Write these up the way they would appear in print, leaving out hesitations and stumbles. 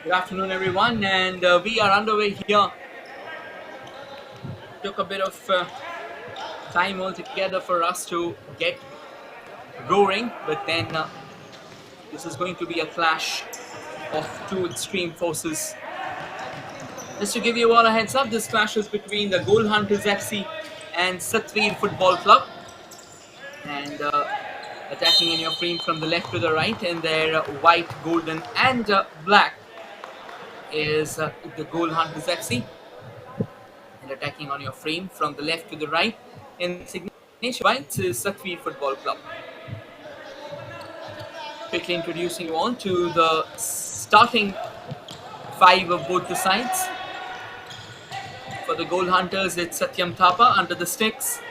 Good afternoon, everyone, and we are underway here. Took a bit of time altogether for us to get roaring, but then this is going to be a clash of two extreme forces. Just to give you all a heads up, this clash is between the Hunterz FC and Satvir Football Club, and attacking in your frame from the left to the right in their white, golden, and black is the Hunterz FC. And attacking on your frame from the left to the right in signature whites is Satvir Football Club. Quickly introducing you all to the starting five of both the sides. For the Goal Hunters, it's Satyam Thapa under the sticks,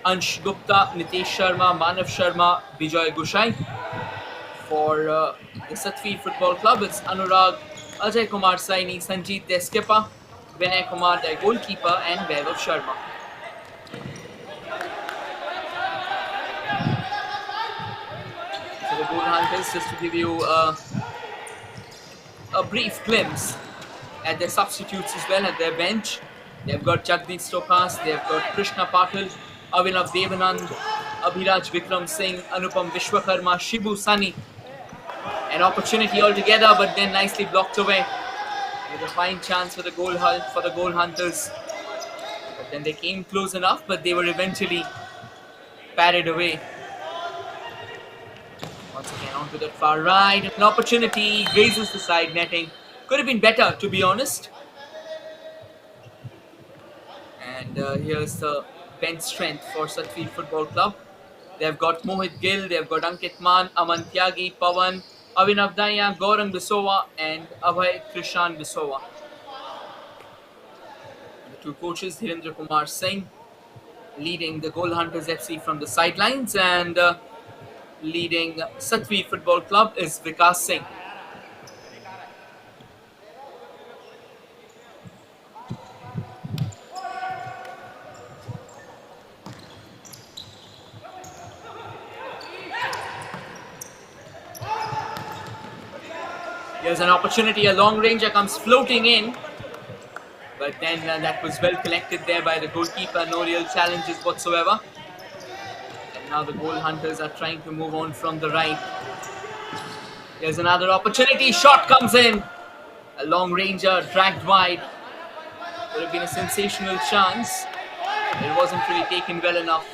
Ansh Gupta, Nitesh Sharma, Manav Sharma, Bijoy Gushai. For the Satvir Football Club, it's Anurag, Ajay Kumar Saini, Sanjeet Deskipper, Vinay Kumar, their goalkeeper, and Vaibhav Sharma. So the Goal Hunters, just to give you a brief glimpse at their substitutes as well, at their bench. They've got Jagdeep Stokas, they've got Krishna Patil, Avinav Devanand, Abhiraj Vikram Singh, Anupam Vishwakarma, Shibu Sani. An opportunity altogether, but then nicely blocked away. With a fine chance for the Goal Hunters. But then they came close enough, but they were eventually parried away. Once again onto that far right. An opportunity grazes the side netting. Could have been better, to be honest. And here's the bench strength for Satvir Football Club. They've got Mohit Gill, they've got Ankit Man, Aman Tyagi, Pawan, Avinav Daya, Gaurang Bisova, and Abhay Krishan Bisova. The two coaches, Dhirendra Kumar Singh, leading the Goal Hunters FC from the sidelines, and leading Satvir Football Club is Vikas Singh. Here's an opportunity, a long ranger comes floating in, but then that was well collected there by the goalkeeper, no real challenges whatsoever. And now the Goal Hunters are trying to move on from the right. Here's another opportunity, shot comes in, a long ranger dragged wide. Would have been a sensational chance, it wasn't really taken well enough.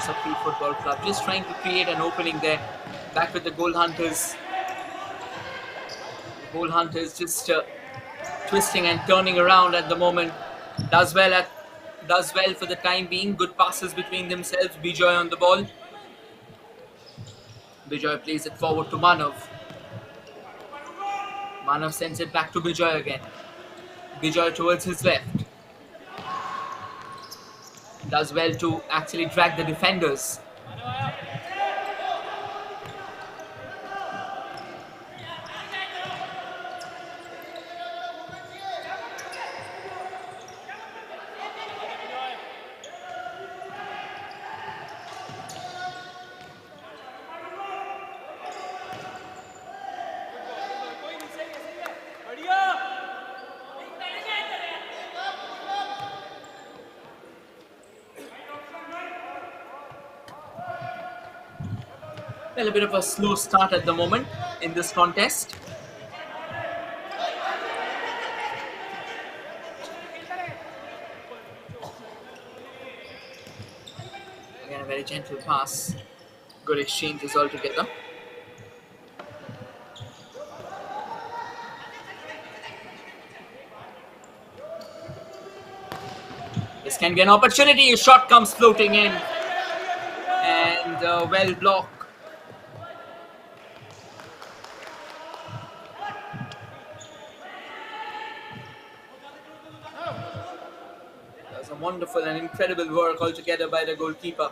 Satvir Football Club just trying to create an opening there. Back with the Goal Hunters. The Goal Hunters just twisting and turning around at the moment. Does well for the time being. Good passes between themselves. Bijoy on the ball. Bijoy plays it forward to Manav. Manav sends it back to Bijoy again. Bijoy towards his left. Does well to actually drag the defenders. Well, a bit of a slow start at the moment in this contest. Again, a very gentle pass. Good exchanges altogether. This can be an opportunity. A shot comes floating in. And well blocked. Wonderful and incredible work altogether by the goalkeeper.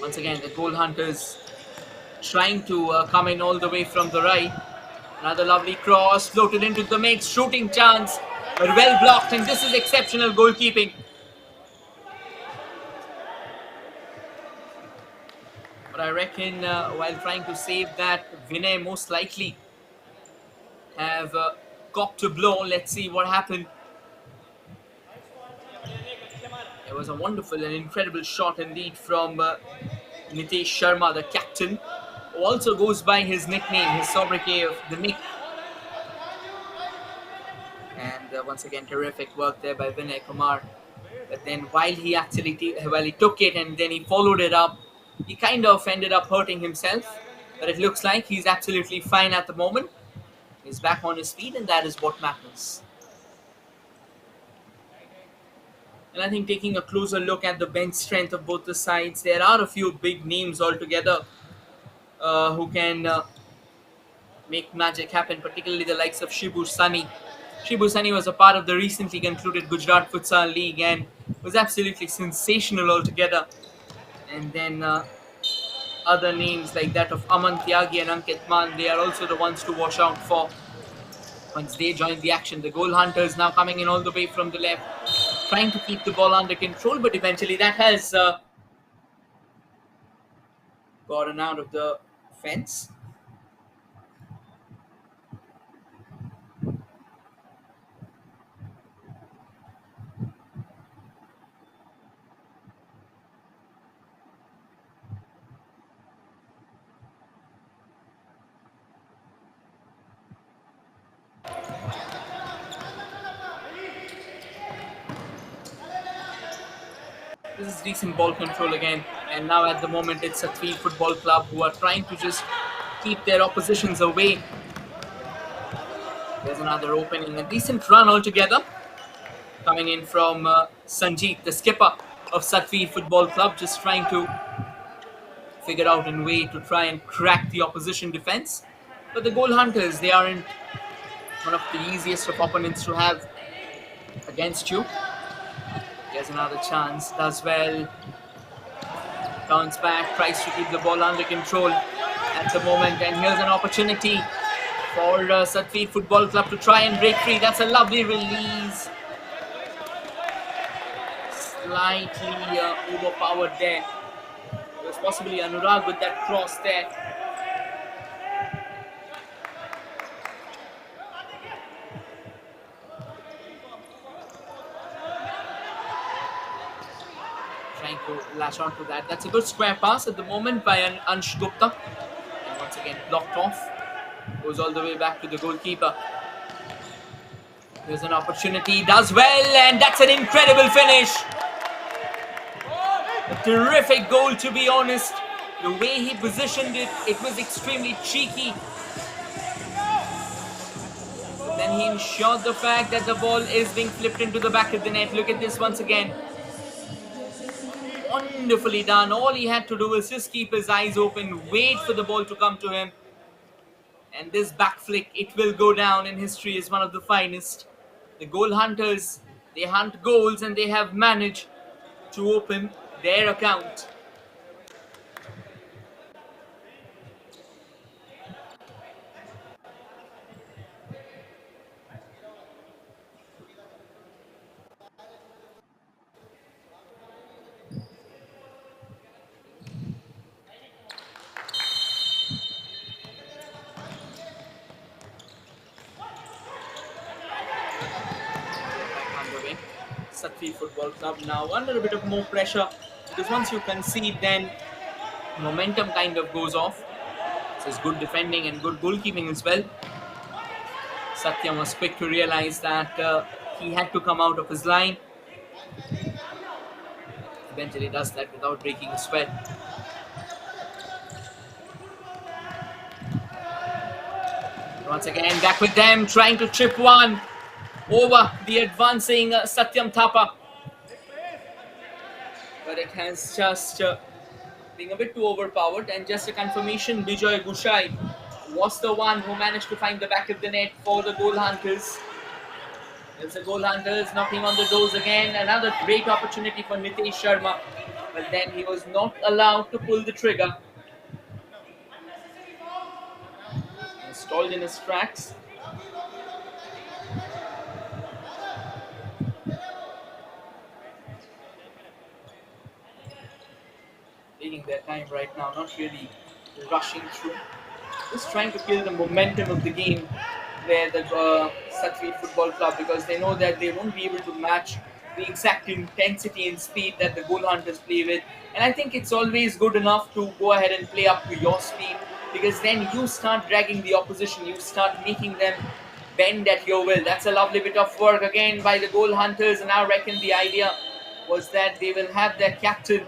Once again, the Goal Hunters trying to come in all the way from the right. Another lovely cross, floated into the mix, shooting chance. but well blocked, and this is exceptional goalkeeping. But I reckon while trying to save that, Vinay most likely have copped a blow. Let's see what happened. It was a wonderful and incredible shot indeed from Nitesh Sharma, the captain, who also goes by his nickname, his sobriquet of the Nick. And once again, terrific work there by Vinay Kumar. But then while he actually he took it and then he followed it up, he kind of ended up hurting himself. But it looks like he's absolutely fine at the moment. He's back on his feet, and that is what matters. And I think taking a closer look at the bench strength of both the sides, there are a few big names altogether who can make magic happen, particularly the likes of Shibu Sani. Shibu Sani was a part of the recently concluded Gujarat Futsal League and was absolutely sensational altogether. And then other names like that of Aman Tyagi and Ankit Man, they are also the ones to watch out for once they join the action. The goal hunters now coming in all the way from the left, trying to keep the ball under control, but eventually that has gotten out of the fence. This is decent ball control again, and now at the moment it's Satvir Football Club who are trying to just keep their oppositions away. There's another opening, a decent run altogether, coming in from Sanjeet, the skipper of Satvir Football Club, just trying to figure out a way to try and crack the opposition defense. But the goal hunters, they aren't one of the easiest of opponents to have against you. Here's another chance, does well, bounce back, tries to keep the ball under control at the moment, and here's an opportunity for Satvir Football Club to try and break free. That's a lovely release, slightly overpowered there. It was possibly Anurag with that cross there. Trying to latch onto that. That's a good square pass at the moment by an Ansh Gupta. And once again blocked off. Goes all the way back to the goalkeeper. There's an opportunity. Does well, and that's an incredible finish. A terrific goal, to be honest. The way he positioned it, it was extremely cheeky. But then he ensured the fact that the ball is being flipped into the back of the net. Look at this once again. Wonderfully done. All he had to do was just keep his eyes open, wait for the ball to come to him. And this back flick, it will go down in history as one of the finest. The goal hunters, they hunt goals and they have managed to open their account. Satvir Football Club now under a bit of more pressure, because once you concede, then momentum kind of goes off. So it's good defending and good goalkeeping as well. Satyam was quick to realize that he had to come out of his line. Eventually does that without breaking a sweat. Once again, back with them, trying to chip one over the advancing Satyam Thapa. But it has just been a bit too overpowered, and just a confirmation, Bijoy Gushai was the one who managed to find the back of the net for the goal hunters. There's the goal hunters knocking on the doors again. Another great opportunity for Nitesh Sharma, but then he was not allowed to pull the trigger. He stalled in his tracks. taking their time right now, not really rushing through. Just trying to kill the momentum of the game where the Satvir Football Club, because they know that they won't be able to match the exact intensity and speed that the goal hunters play with. And I think it's always good enough to go ahead and play up to your speed, because then you start dragging the opposition, you start making them bend at your will. That's a lovely bit of work again by the goal hunters, and I reckon the idea was that they will have their captain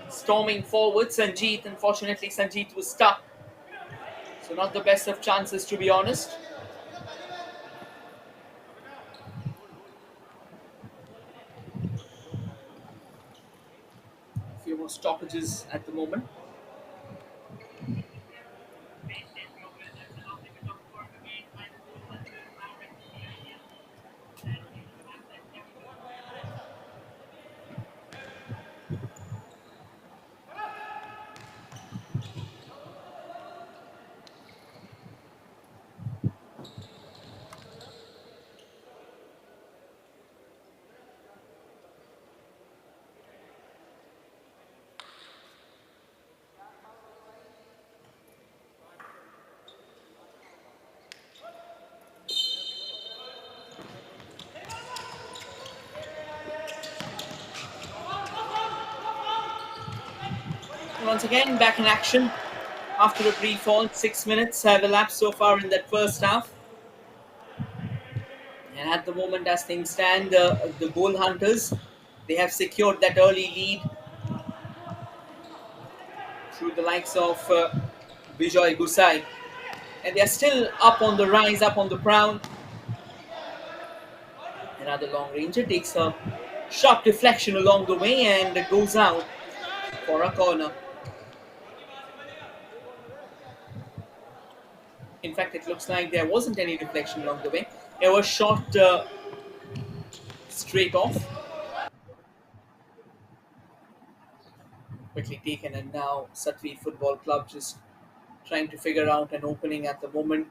storming forward, Sanjeet. Unfortunately, Sanjeet was stuck, so not the best of chances, to be honest. A few more stoppages at the moment. Once again, back in action after a brief halt. 6 minutes have elapsed so far in that first half. And at the moment, as things stand, the goal hunters, they have secured that early lead through the likes of Bijoy Gusai. And they are still up on the rise, up on the prowl. Another long ranger takes a sharp deflection along the way and goes out for a corner. In fact, it looks like there wasn't any deflection along the way. It was shot straight off, quickly taken, and now Satvir Football Club just trying to figure out an opening at the moment.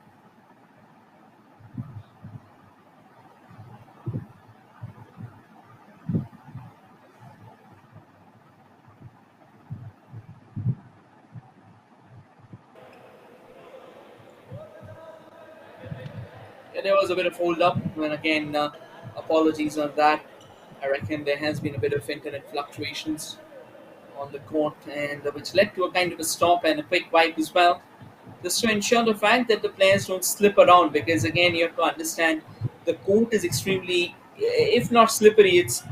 Yeah, there was a bit of hold up, and again, apologies on that. I reckon there has been a bit of internet fluctuations on the court, and which led to a kind of a stop and a quick wipe as well, just to ensure the fact that the players don't slip around. Because again, you have to understand the court is extremely, if not slippery, it's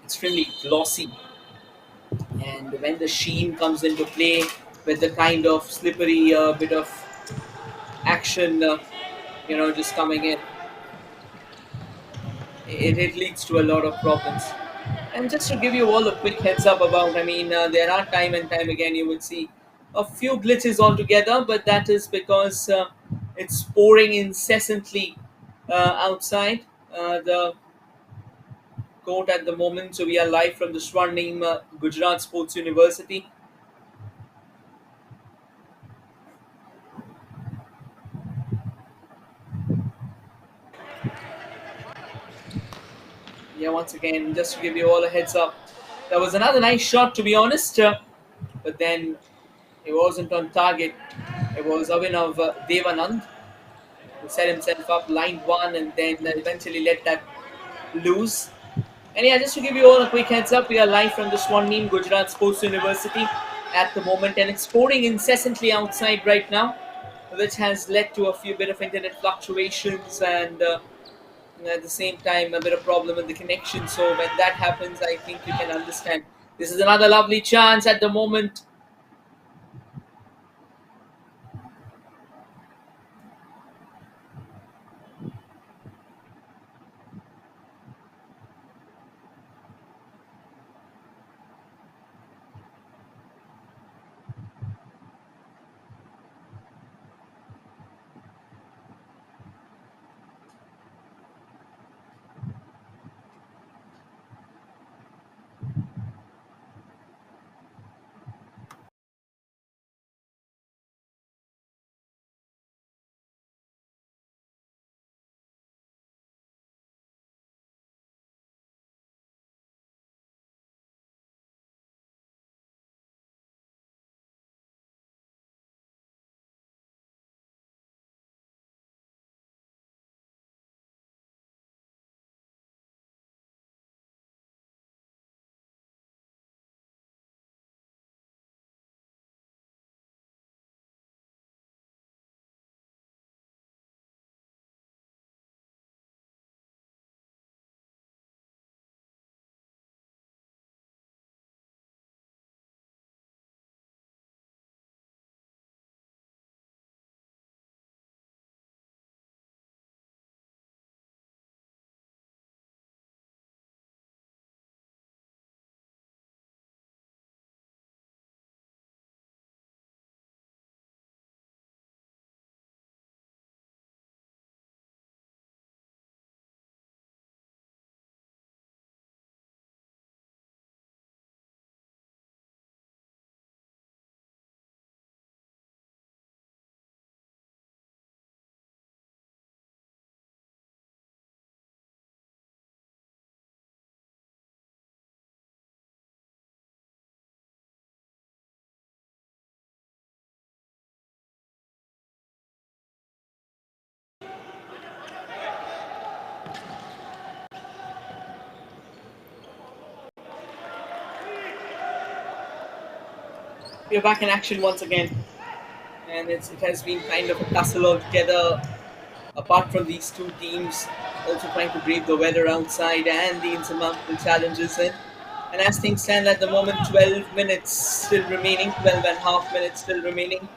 extremely glossy, and when the sheen comes into play with the kind of slippery bit of action, just coming in, it leads to a lot of problems. And just to give you all a quick heads up about, I mean, there are time and time again you would see a few glitches altogether, but that is because it's pouring incessantly outside the court at the moment. So we are live from the Swarnim Gujarat Sports University. Yeah, once again, just to give you all a heads up, that was another nice shot, to be honest, but then it wasn't on target. It was Avinav Devanand who set himself up, lined one, and then eventually let that loose. And yeah, just to give you all a quick heads up, we are live from the Swarnim Gujarat Sports University at the moment, and it's pouring incessantly outside right now, which has led to a few bit of internet fluctuations and at the same time a bit of problem with the connection. So when that happens, I think you can understand. This is another lovely chance at the moment. We're back in action once again, and it has been kind of a tussle altogether. Apart from these two teams, also trying to brave the weather outside and the insurmountable challenges in. And as things stand at the moment, 12 minutes still remaining, 12 and a half minutes still remaining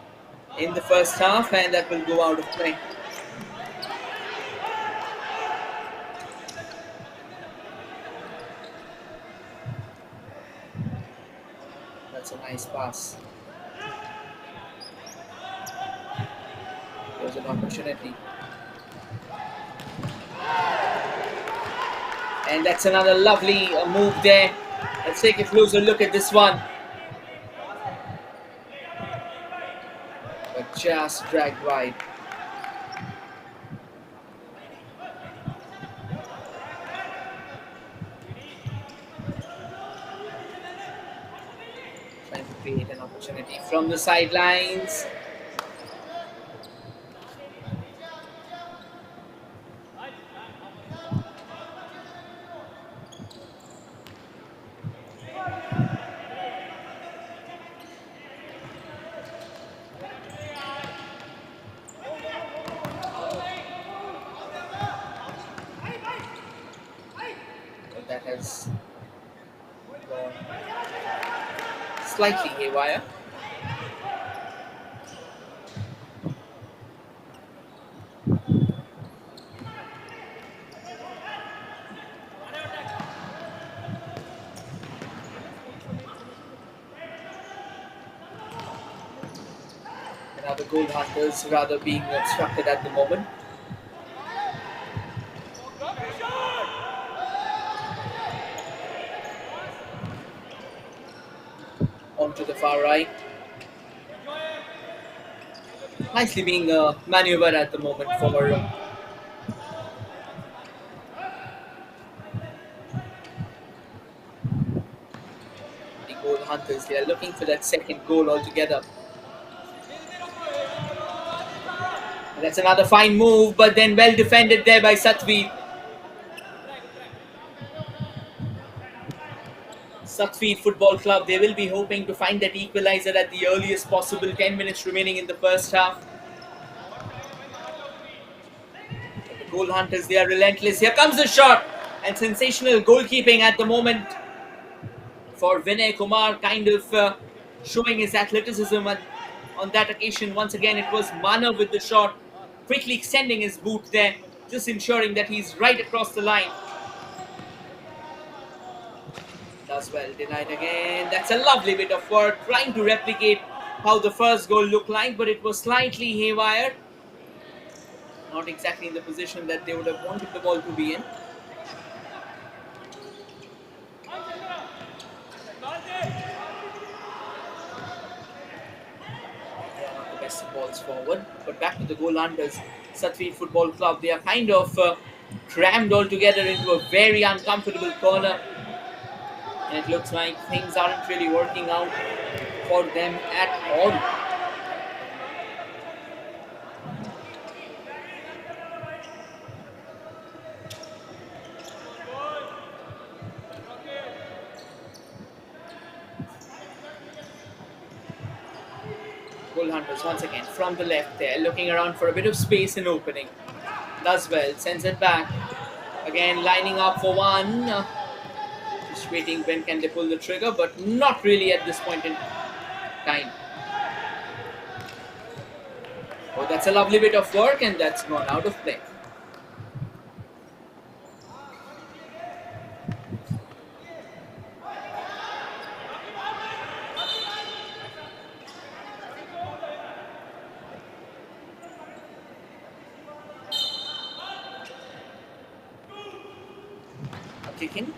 in the first half, and that will go out of play. That's a nice pass. There's an opportunity. And that's another lovely move there. Let's take a closer look at this one. But just dragged wide. Trying to create an opportunity from the sidelines. But that has gone slightly haywire. Now the goal hunters rather being obstructed at the moment. On to the far right. Nicely being maneuvered at the moment for the goal hunters. They are looking for that second goal altogether. And that's another fine move, but then well defended there by Satvir. Satvir Football Club, they will be hoping to find that equalizer at the earliest possible. 10 minutes remaining in the first half. The goal hunters, they are relentless. Here comes the shot, and sensational goalkeeping at the moment for Vinay Kumar, kind of showing his athleticism. And on that occasion, once again, it was Manav with the shot, quickly extending his boot there, just ensuring that he's right across the line. Does well, denied again. That's a lovely bit of work, trying to replicate how the first goal looked like, but it was slightly haywire. Not exactly in the position that they would have wanted the ball to be in. They are not the best of balls forward. But back to the goal hunters. Satvir Football Club. They are kind of crammed all together into a very uncomfortable corner. And it looks like things aren't really working out for them at all. Goal hunters once again from the left there, looking around for a bit of space and opening. Does well, sends it back. Again, lining up for one. Just waiting when can they pull the trigger, but not really at this point in time. Oh, that's a lovely bit of work, and that's gone out of play. A kick in.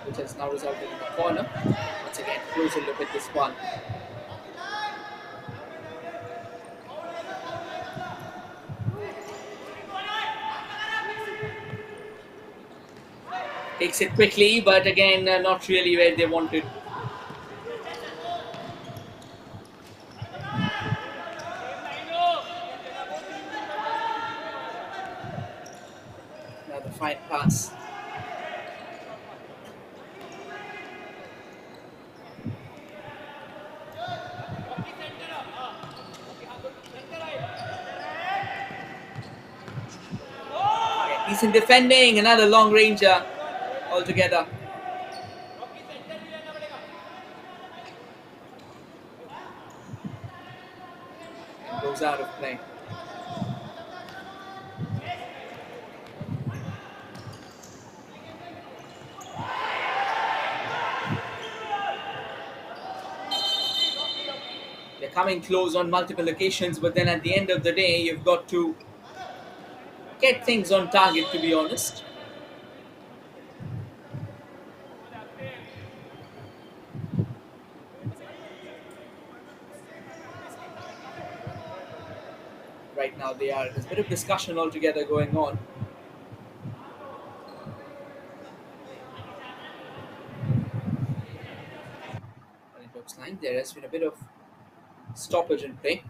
Which has now resulted in a corner. Once again, closer look at this one. Takes it quickly, but again, not really where they wanted. Another fine pass. Decent defending, another long ranger altogether. And goes out of play. They're coming close on multiple occasions, but then at the end of the day, you've got to get things on target, to be honest. Right now, there's a bit of discussion altogether going on. And it looks like there has been a bit of stoppage in play.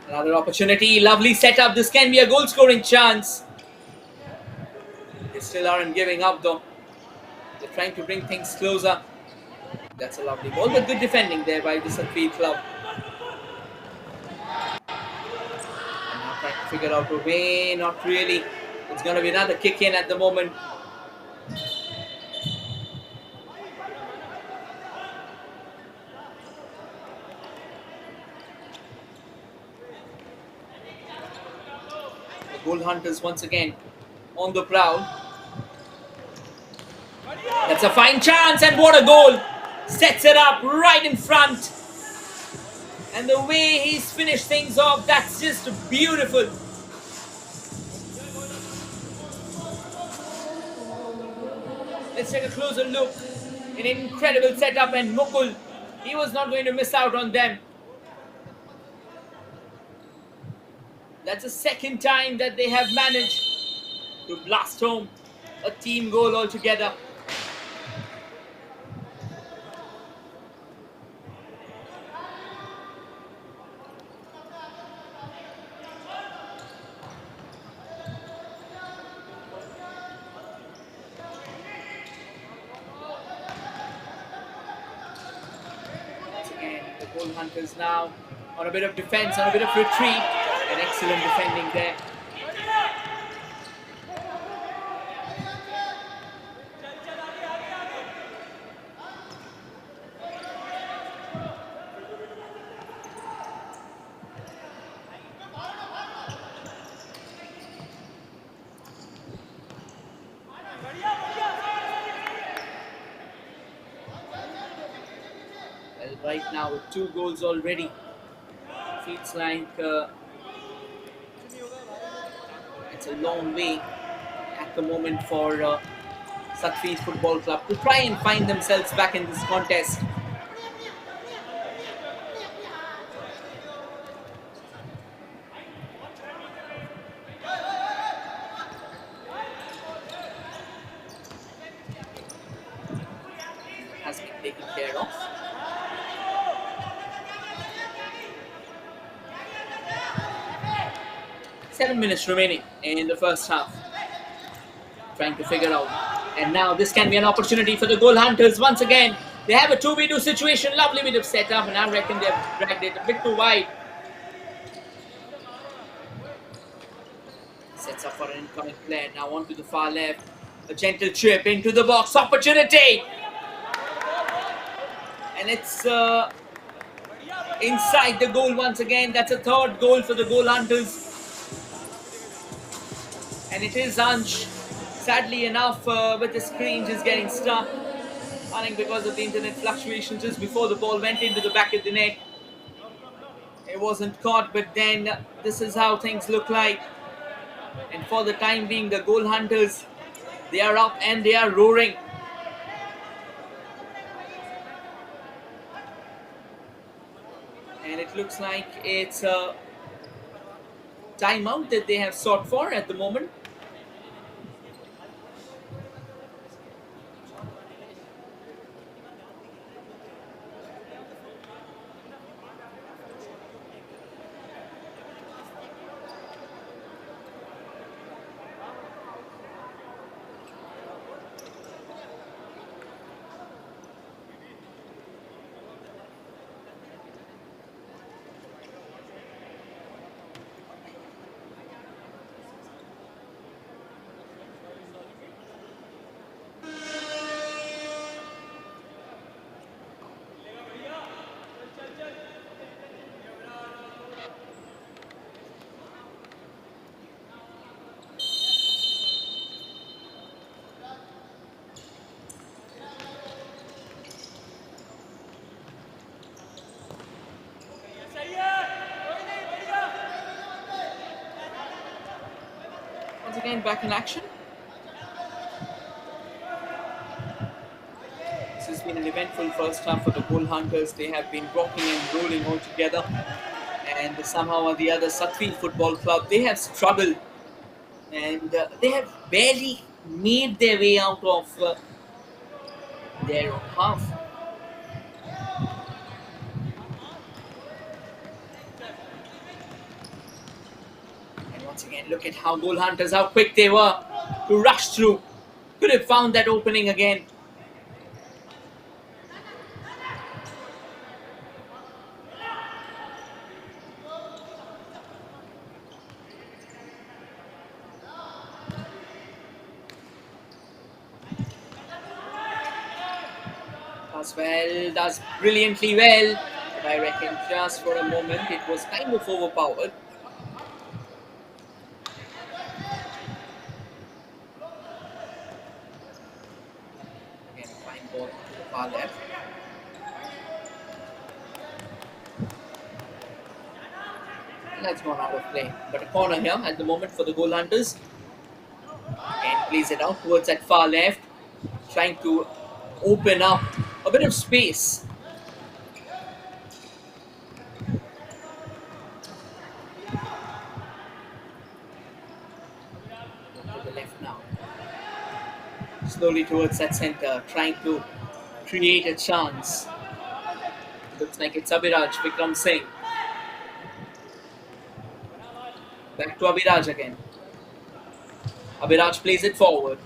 Another opportunity, lovely setup. This can be a goal scoring chance. They still aren't giving up though. They're trying to bring things closer. That's a lovely ball, but good defending there by the Satvir club. And now trying to figure out a way, not really. It's going to be another kick in at the moment. The goal hunters once again on the prowl. That's a fine chance, and what a goal! Sets it up right in front. And the way he's finished things off, that's just beautiful. Let's take a closer look. An incredible setup, and Mukul, he was not going to miss out on them. That's the second time that they have managed to blast home a team goal altogether. Goal hunters now on a bit of defense, on a bit of retreat, and excellent defending there. Right now with 2 goals already, feels like it's a long way at the moment for Satvir Football Club to try and find themselves back in this contest. Has been taken care of. Seven minutes remaining in the first half. Trying to figure out. And now this can be an opportunity for the goal hunters once again. They have a 2v2 situation. Lovely bit of setup, and I reckon they've dragged it a bit too wide. Sets up for an incoming player. Now onto the far left. A gentle chip into the box. Opportunity! And it's inside the goal once again. That's a third goal for the goal hunters. And it is Ansh, sadly enough, with the screen just getting stuck. I think because of the internet fluctuations just before the ball went into the back of the net. It wasn't caught, but then this is how things look like. And for the time being, the goal hunters, they are up and they are roaring. And it looks like it's a timeout that they have sought for at the moment. again back in action. This has been an eventful first half for the Goal Hunters. They have been rocking and rolling all together. And somehow or the other, Satvir Football Club, they have struggled. And they have barely made their way out of their own half. And once again, look at how Goal Hunters, how quick they were to rush through. Could have found that opening again. Does brilliantly well, but I reckon just for a moment it was kind of overpowered. Again, fine ball to the far left. That's gone out of play, but a corner here at the moment for the Goal Hunters. And plays it out towards that far left, trying to open up a bit of space. To the left now. Slowly towards that center, trying to create a chance. Looks like it's Abhiraj Vikram Singh. Back to Abhiraj again. Abhiraj plays it forward.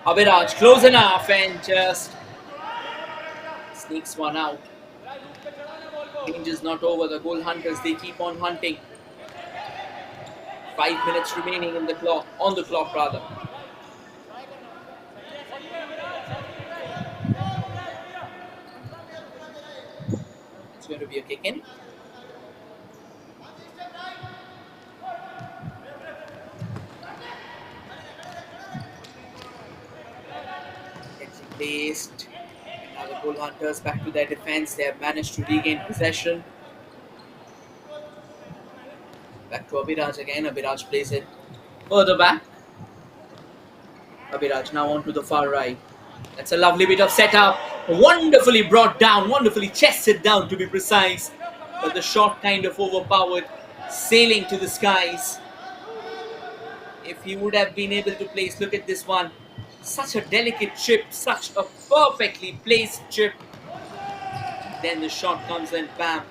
Abhiraj close enough and just sneaks one out. Danger's not over. The Goal Hunters, they keep on hunting. 5 minutes remaining in the clock, on the clock rather. It's going to be a kick in. Placed. Now the Goal Hunters back to their defense. They have managed to regain possession. Back to Abhiraj again. Abhiraj plays it further back. Abhiraj now on to the far right. That's a lovely bit of setup. Wonderfully brought down, wonderfully chested down to be precise. But the shot kind of overpowered, sailing to the skies. If he would have been able to place, look at this one. Such a delicate chip, such a perfectly placed chip. Then the shot comes in, bam.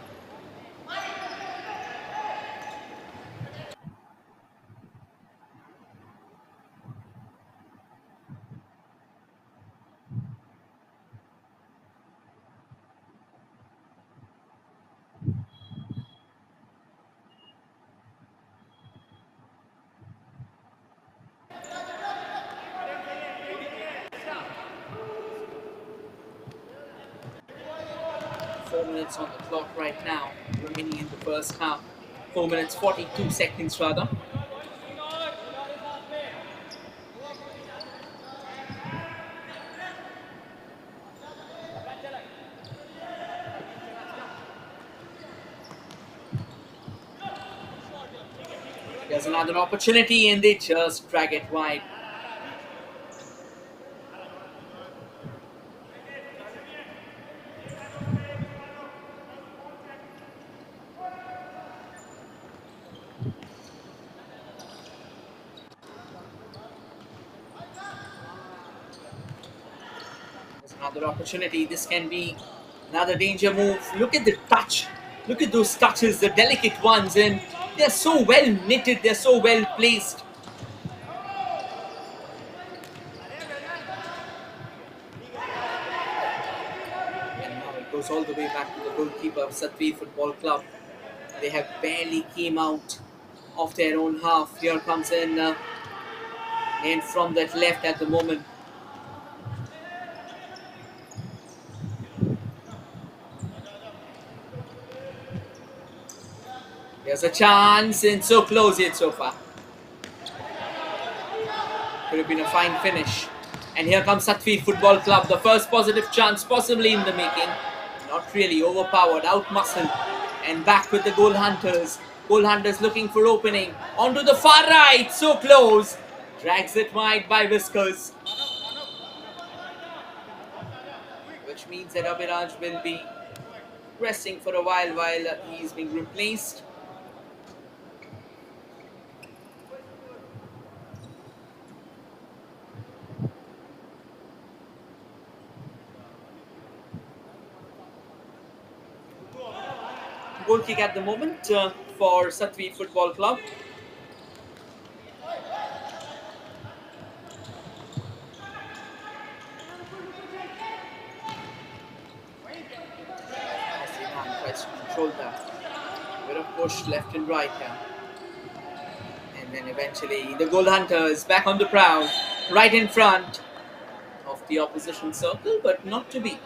On the clock right now, remaining in the first half. 4 minutes 42 seconds rather. There's another opportunity and they just drag it wide. Another opportunity. This can be another danger move. Look at the touch. Look at those touches, the delicate ones, and they're so well knitted, they're so well placed. And now it goes all the way back to the goalkeeper of Satvir Football Club. They have barely came out of their own half. Here comes in from that left at the moment. There's a chance and so close yet so far. Could have been a fine finish. And here comes Satvir Football Club. The first positive chance possibly in the making. Not really, overpowered, out-muscled. And back with the Goal Hunters. Goal Hunter's looking for opening. Onto the far right. So close. Drags it wide by Whiskers. Which means that Abhiraj will be resting for a while he's being replaced. Goal kick at the moment for Satvir Football Club. Tries to control that. Bit of push left and right here. And then eventually the Goal Hunter is back on the prowl, right in front of the opposition circle, but not to be.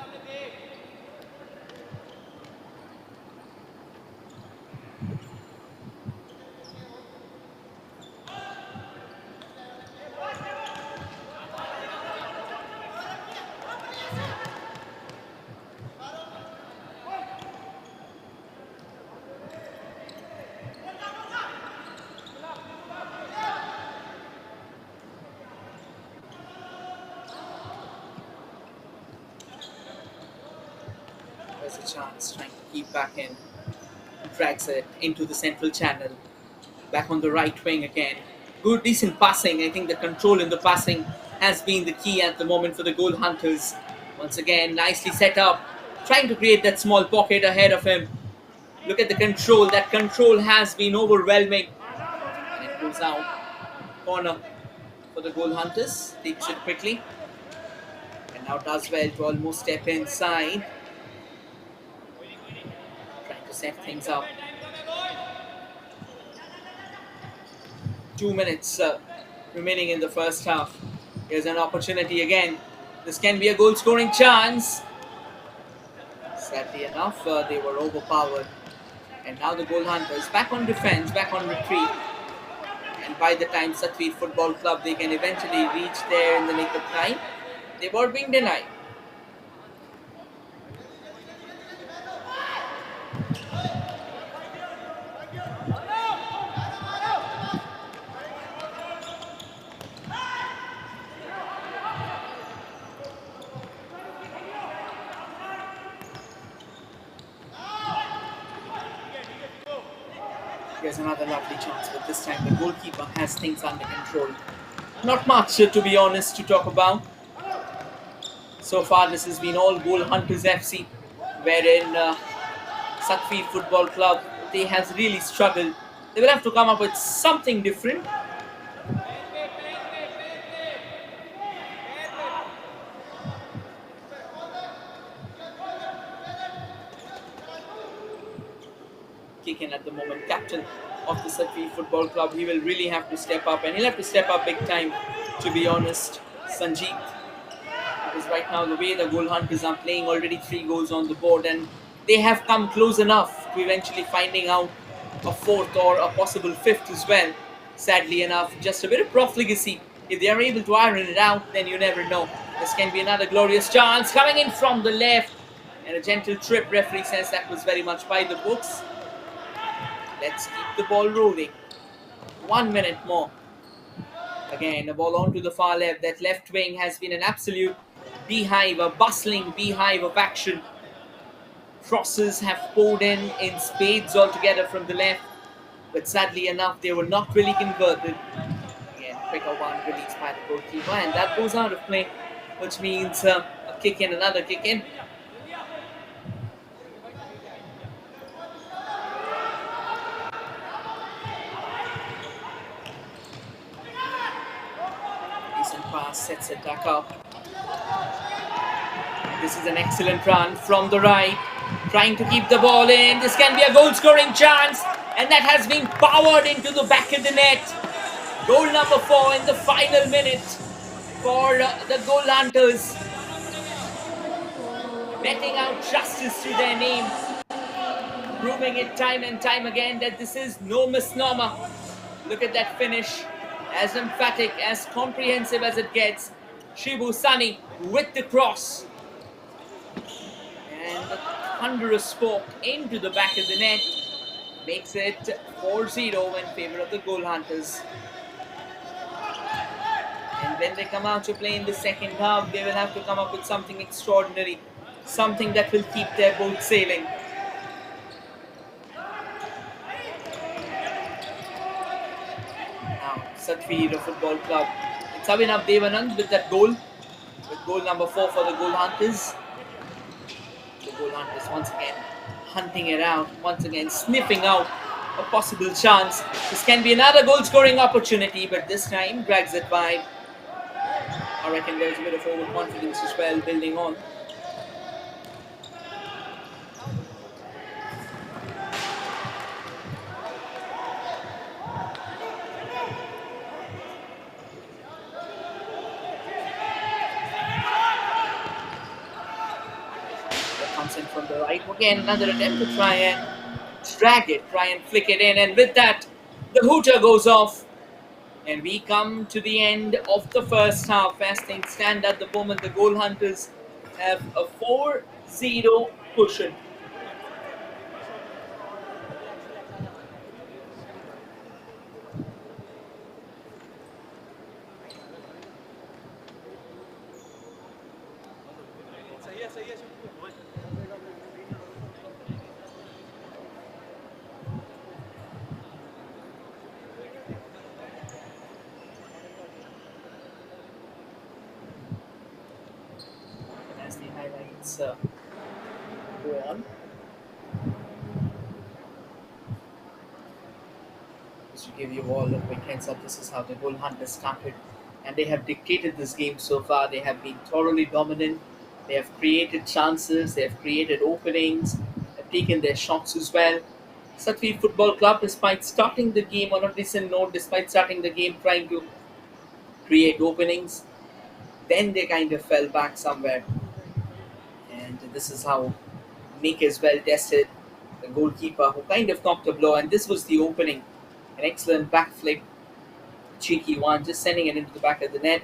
There's a chance, trying to keep back in. Drags it into the central channel. Back on the right wing again. Good, decent passing. I think the control in the passing has been the key at the moment for the Goal Hunters. Once again, nicely set up. Trying to create that small pocket ahead of him. Look at the control. That control has been overwhelming. And it goes out. Corner for the Goal Hunters. Takes it quickly. And now does well to almost step inside. Trying to set things up. 2 minutes remaining in the first half. Here's an opportunity again. This can be a goal scoring chance. Sadly enough, they were overpowered. And now the Goal Hunters back on defense, back on retreat. And by the time Satvir Football Club, they can eventually reach there in the nick of time, they were being denied. Here's another lovely chance, but this time the goalkeeper has things under control. Not much, to be honest, to talk about. So far, this has been all Goal Hunterz FC, wherein Satvir Football Club, they has really struggled. They will have to come up with something different. Kick in at the moment, captain of the Satvir Football Club. He will really have to step up, and he'll have to step up big time, to be honest, Sanjeev. Because right now, the way the Goal Hunters are playing, already 3 goals on the board, and they have come close enough to eventually finding out a 4th or a possible 5th as well. Sadly enough, just a bit of profligacy. If they are able to iron it out, then you never know. This can be another glorious chance coming in from the left, and a gentle trip. Referee says that was very much by the books. Let's keep the ball rolling. 1 minute more. Again, the ball onto the far left. That left wing has been an absolute beehive, a bustling beehive of action. Crosses have poured in spades altogether from the left. But sadly enough, they were not really converted. Again, quicker one released by the goalkeeper. And that goes out of play, which means a kick in, another kick in. Pass sets it back up. This is an excellent run from the right, trying to keep the ball in. This can be a goal scoring chance, and that has been powered into the back of the net. Goal number 4 in the final minute for the Goal Hunters, meting out justice to their name, proving it time and time again that this is no misnomer. Look at that finish. As emphatic, as comprehensive as it gets. Shibu Sunny with the cross. And the thunderous spoke into the back of the net. makes it 4-0 in favor of the Goal Hunters. And when they come out to play in the second half, they will have to come up with something extraordinary, something that will keep their boat sailing. Now, Satvir Football Club. It's Abhinav Devanand with that goal, with goal number 4 for the Goal Hunters. The Goal Hunters once again hunting it out, once again sniffing out a possible chance. This can be another goal scoring opportunity, but this time drags it wide. I reckon there's a bit of overconfidence as well building on. That comes in from the right. Again, another attempt to try and drag it, try and flick it in, and with that, the hooter goes off. And we come to the end of the first half. As things stand at the moment, the Goal Hunters have a 4-0 cushion. As the highlights go on, just to give you all a quick heads up, this is how the Goal Hunters started. And they have dictated this game so far. They have been thoroughly dominant. They have created chances, they have created openings, have taken their shots as well. Satvir Football Club, despite starting the game on a decent note, despite starting the game trying to create openings, then they kind of fell back somewhere. And this is how Nick is well tested, the goalkeeper, who kind of knocked a blow. And this was the opening. An excellent backflip, cheeky one, just sending it into the back of the net.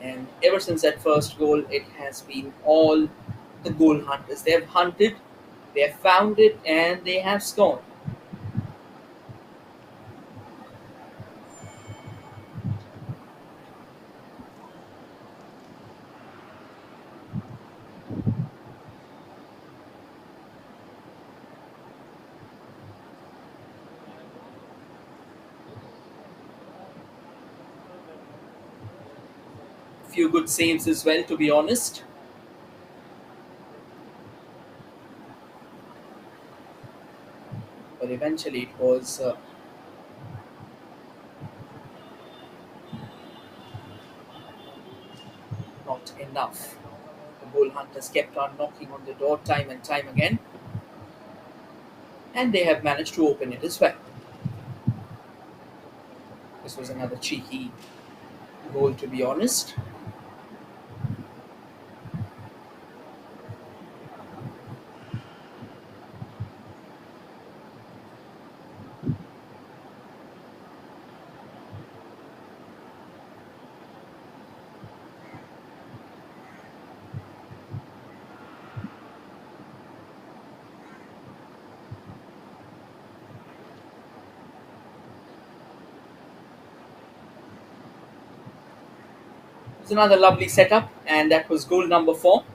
And ever since that first goal, it has been all the Goal Hunters. They have hunted, they have found it, and they have scored. Few good saves as well, to be honest. But eventually it was not enough. The Goal Hunters kept on knocking on the door time and time again, and they have managed to open it as well. This was another cheeky goal, to be honest. It was another lovely setup, and that was goal number 4.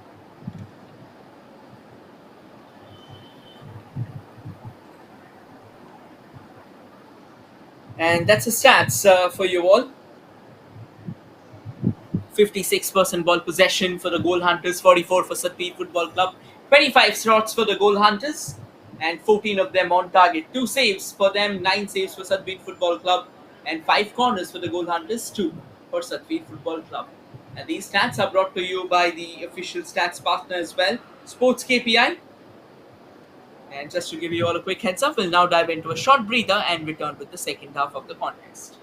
And that's the stats for you all. 56% ball possession for the Goal Hunters, 44 for Satvir Football Club, 25 shots for the Goal Hunters, and 14 of them on target. 2 saves for them, 9 saves for Satvir Football Club, and 5 corners for the Goal Hunters, 2 for Satvir Football Club. And these stats are brought to you by the official stats partner as well, Sports KPI. And just to give you all a quick heads up, we'll now dive into a short breather and return with the second half of the contest.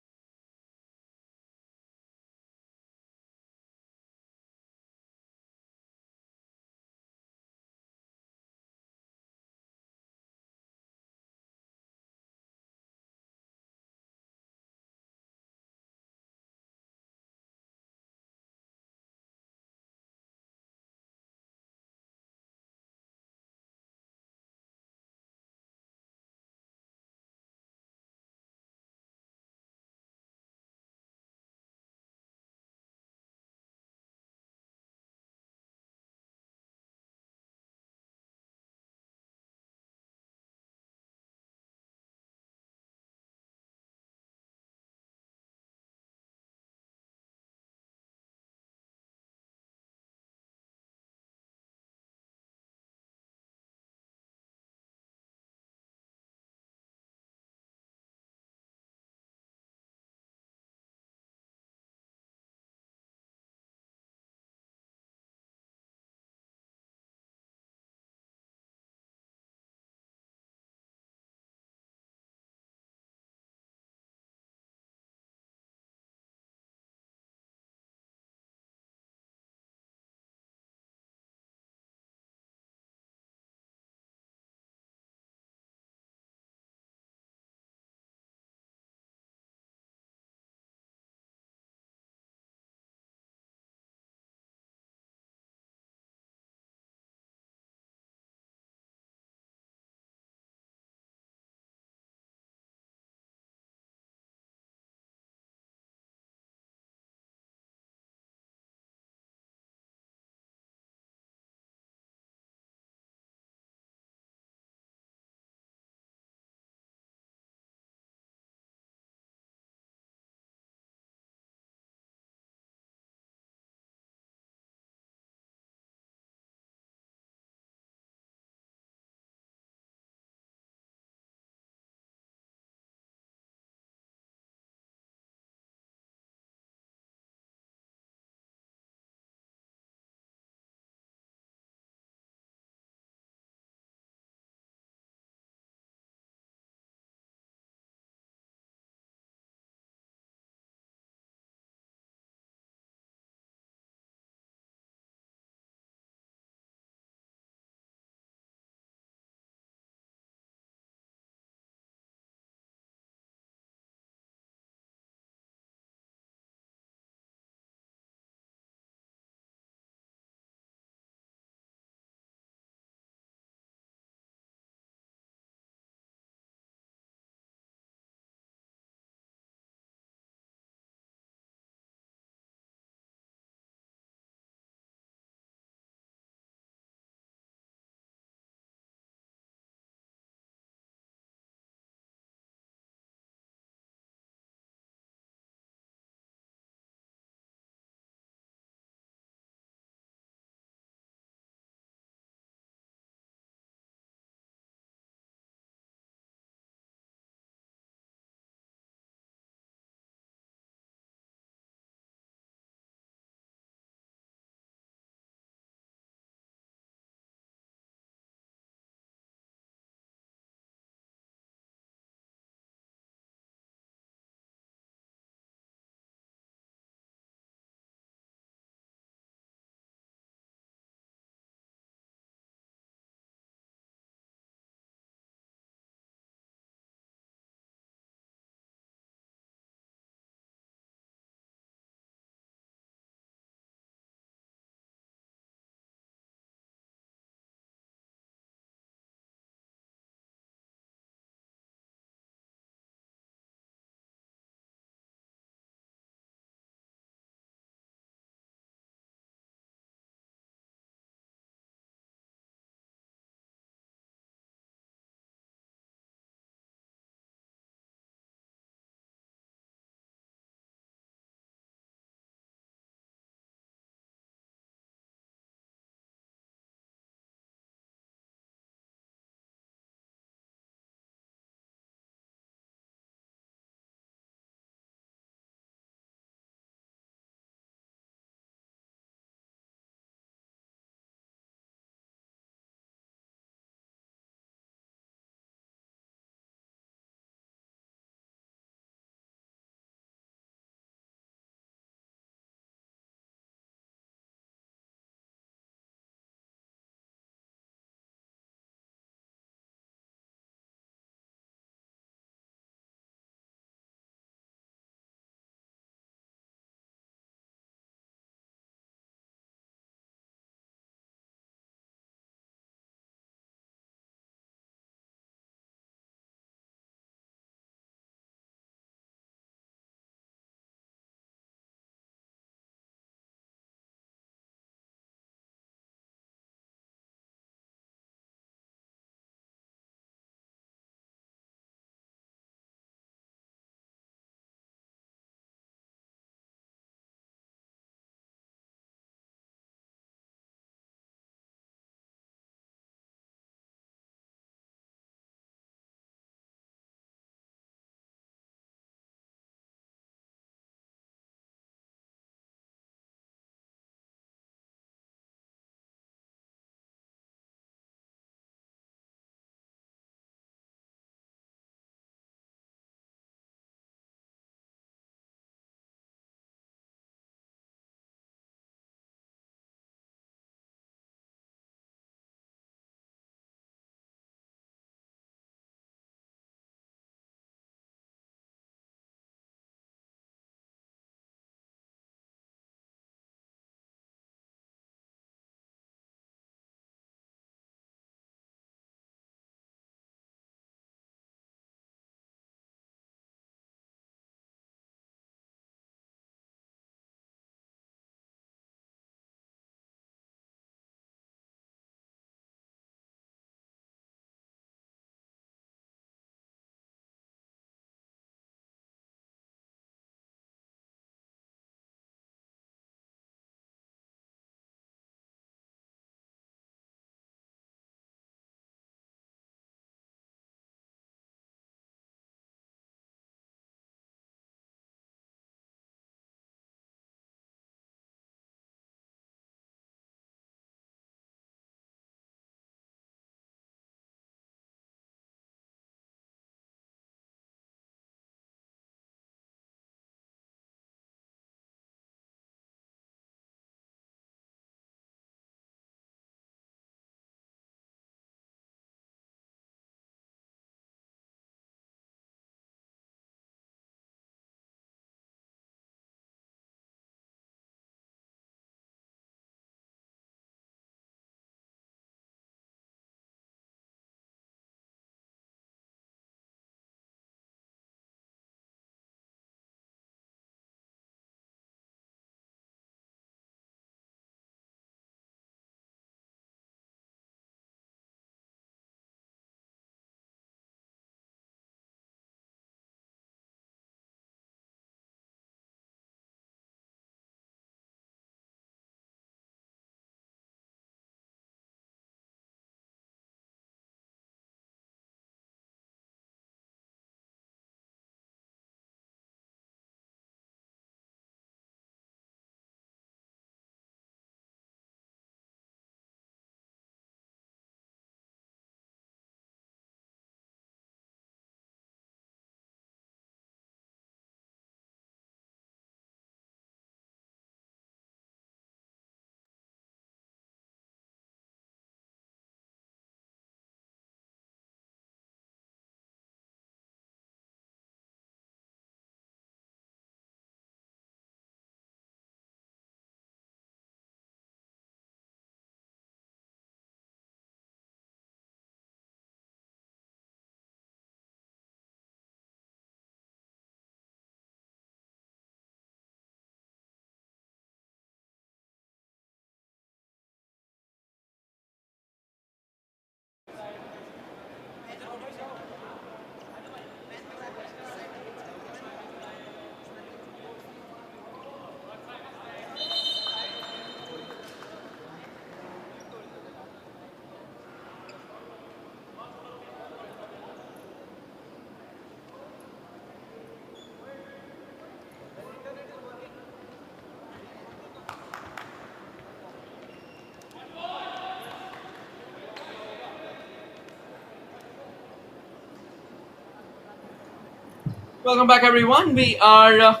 Welcome back, everyone. We are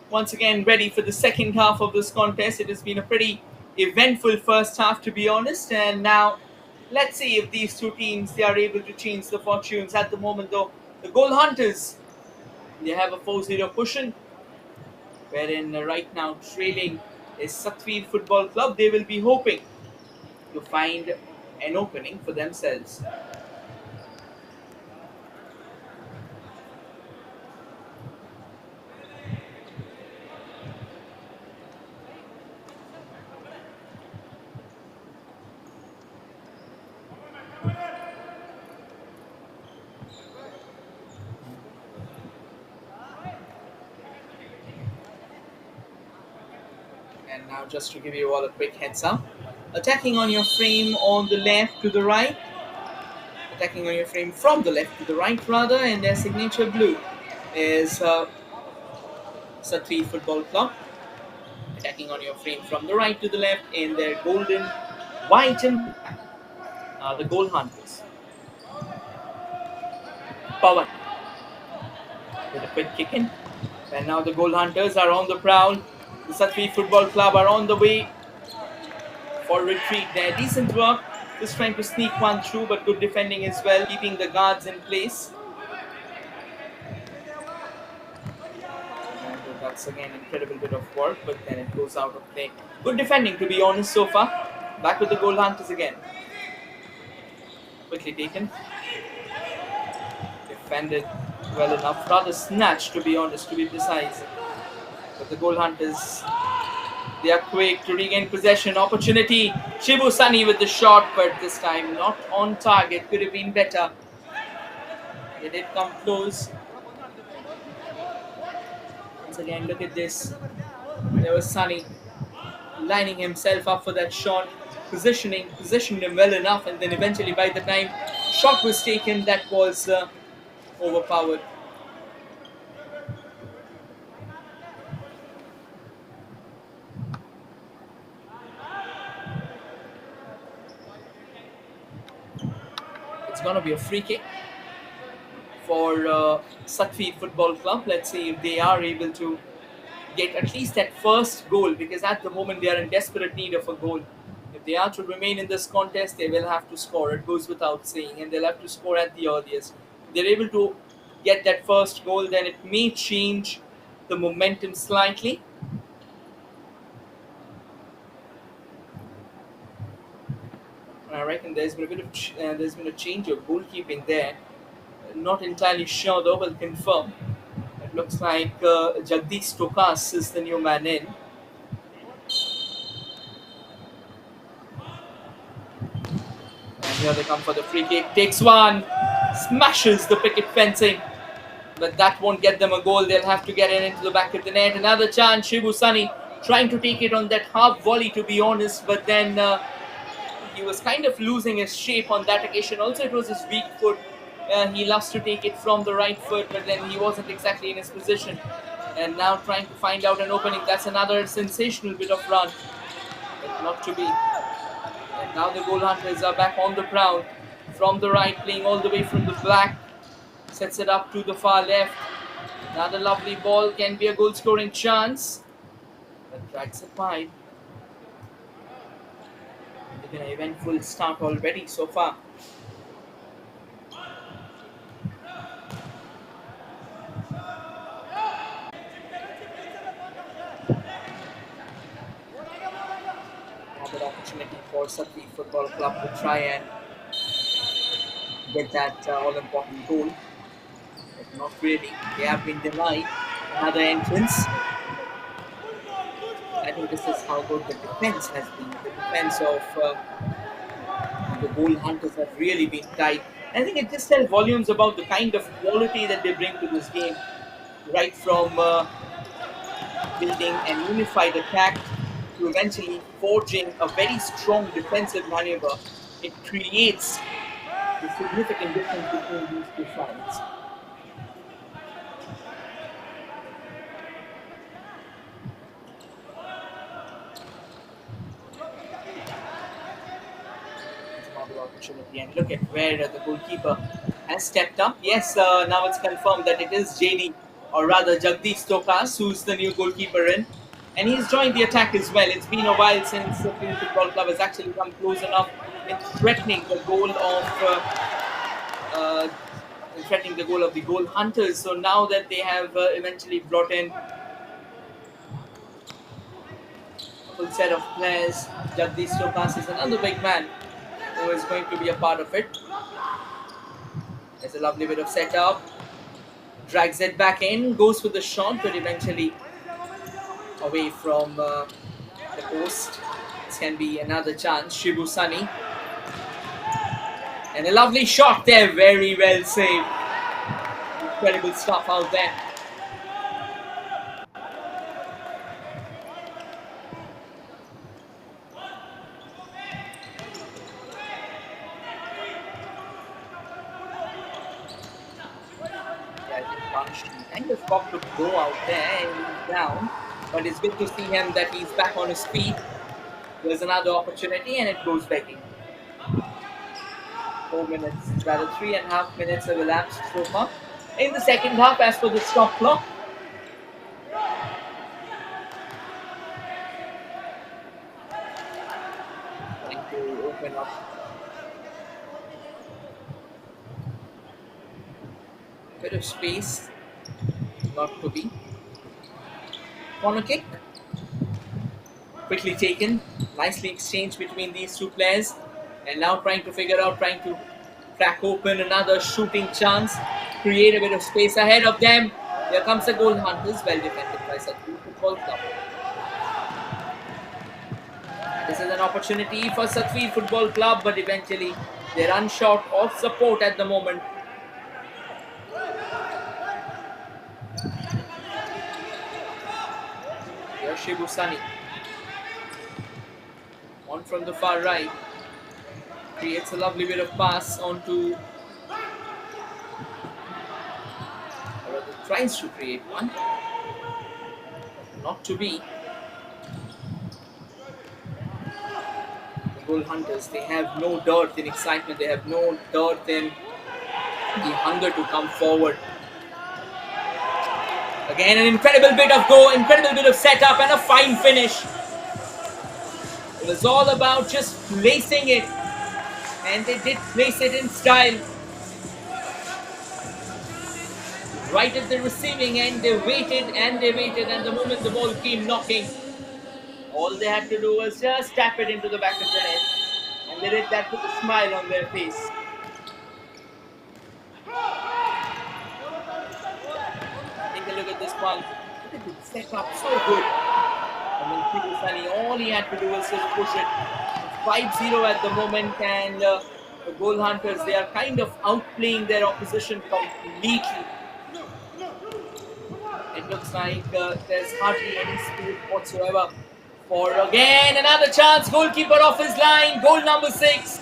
once again ready for the second half of this contest. It has been a pretty eventful first half, to be honest, and now let's see if these two teams they are able to change the fortunes. At the moment, though, the goal hunters they have a 4-0 cushion, wherein right now trailing is Satvir Football Club. They will be hoping to find an opening for themselves. And now, just to give you all a quick heads up, attacking on your frame on the left to the right, attacking on your frame from the left to the right rather, and their signature blue is Satvir Football Club. Attacking on your frame from the right to the left in their golden, white and black, the goal hunters. Pawan with a quick kick in, and now the goal hunters are on the prowl. The Satvir Football Club are on the way for retreat there. Decent work, just trying to sneak one through, but good defending as well, keeping the guards in place. And that's again an incredible bit of work, but then it goes out of play. Good defending, to be honest, so far. Back with the goal hunters again. Quickly taken. Defended well enough, rather snatched, to be honest, to be precise. But the goal hunters, they are quick to regain possession. Opportunity. Shibu Sunny with the shot, but this time not on target. Could have been better. They did come close. Once again, look at this. There was Sunny lining himself up for that shot, positioned him well enough, and then eventually by the time shot was taken, that was overpowered. It's going to be a free kick for Satvir Football Club. Let's see if they are able to get at least that first goal, because at the moment they are in desperate need of a goal. If they are to remain in this contest, they will have to score. It goes without saying, and they'll have to score at the earliest. If they're able to get that first goal, then it may change the momentum slightly. I reckon there's been a change of goalkeeping there. Not entirely sure though, but confirm. It looks like Jagdish Tokas is the new man in. And here they come for the free kick. Takes one, smashes the picket fencing, but that won't get them a goal. They'll have to get it into the back of the net. Another chance. Shibu Sunny trying to take it on that half volley, to be honest, but then he was kind of losing his shape on that occasion. Also, it was his weak foot. He loves to take it from the right foot, but then he wasn't exactly in his position. And now trying to find out an opening. That's another sensational bit of run, but not to be. And now the goal hunters are back on the prowl. From the right, playing all the way from the black. Sets it up to the far left. Another lovely ball, can be a goal scoring chance. But drags it wide. It's been an eventful start already so far. Another opportunity for Satvir Football Club to try and get that all-important goal. But not really. They have been denied another entrance. I think this is how good the defense has been. The defense of the goal hunters have really been tight. I think it just tells volumes about the kind of quality that they bring to this game. Right from building an unified attack to eventually forging a very strong defensive maneuver. It creates a significant difference between these two sides. Opportunity, and look at where the goalkeeper has stepped up. Yes, now it's confirmed that it is JD or rather Jagdish Tokas, who's the new goalkeeper in. And he's joined the attack as well. It's been a while since the Satvir Football Club has actually come close enough in threatening the goal uh, of the goal hunters. So now that they have eventually brought in a full set of players, Jagdish Tokas is another big man who is going to be a part of it. There's a lovely bit of setup. Drags it back in, goes for the shot, but eventually away from the post. This can be another chance. Shibu Sunny. And a lovely shot there, very well saved. Incredible stuff out there. Kind of got to go out there and he's down, but it's good to see him that he's back on his feet. There's another opportunity and it goes begging. 4 minutes, rather 3.5 minutes have elapsed so far in the second half as per the stop clock. Trying to open up a bit of space. Not to be. Corner kick. Quickly taken. Nicely exchanged between these two players. And now trying to crack open another shooting chance. Create a bit of space ahead of them. Here comes the goal Hunterz. Well defended by Satvir Football Club. This is an opportunity for Satvir Football Club, but eventually they run short of support at the moment. Shibu Sunny on from the far right, creates a lovely bit of pass onto, or rather tries to create one, not to be. The goal hunters, they have no dearth in excitement, they have no dearth in the hunger to come forward. Again, an incredible bit of setup and a fine finish. It was all about just placing it, and they did place it in style. Right at the receiving end, they waited, and the moment the ball came knocking, all they had to do was just tap it into the back of the net, and they did that with a smile on their face. Take a look at this one. Look at the setup, so good. And then Shibu Sunny, all he had to do was just push it. 5-0 at the moment, and the goal hunters, they are kind of outplaying their opposition completely. It looks like there's hardly any spirit whatsoever. For again another chance, goalkeeper off his line, goal number 6.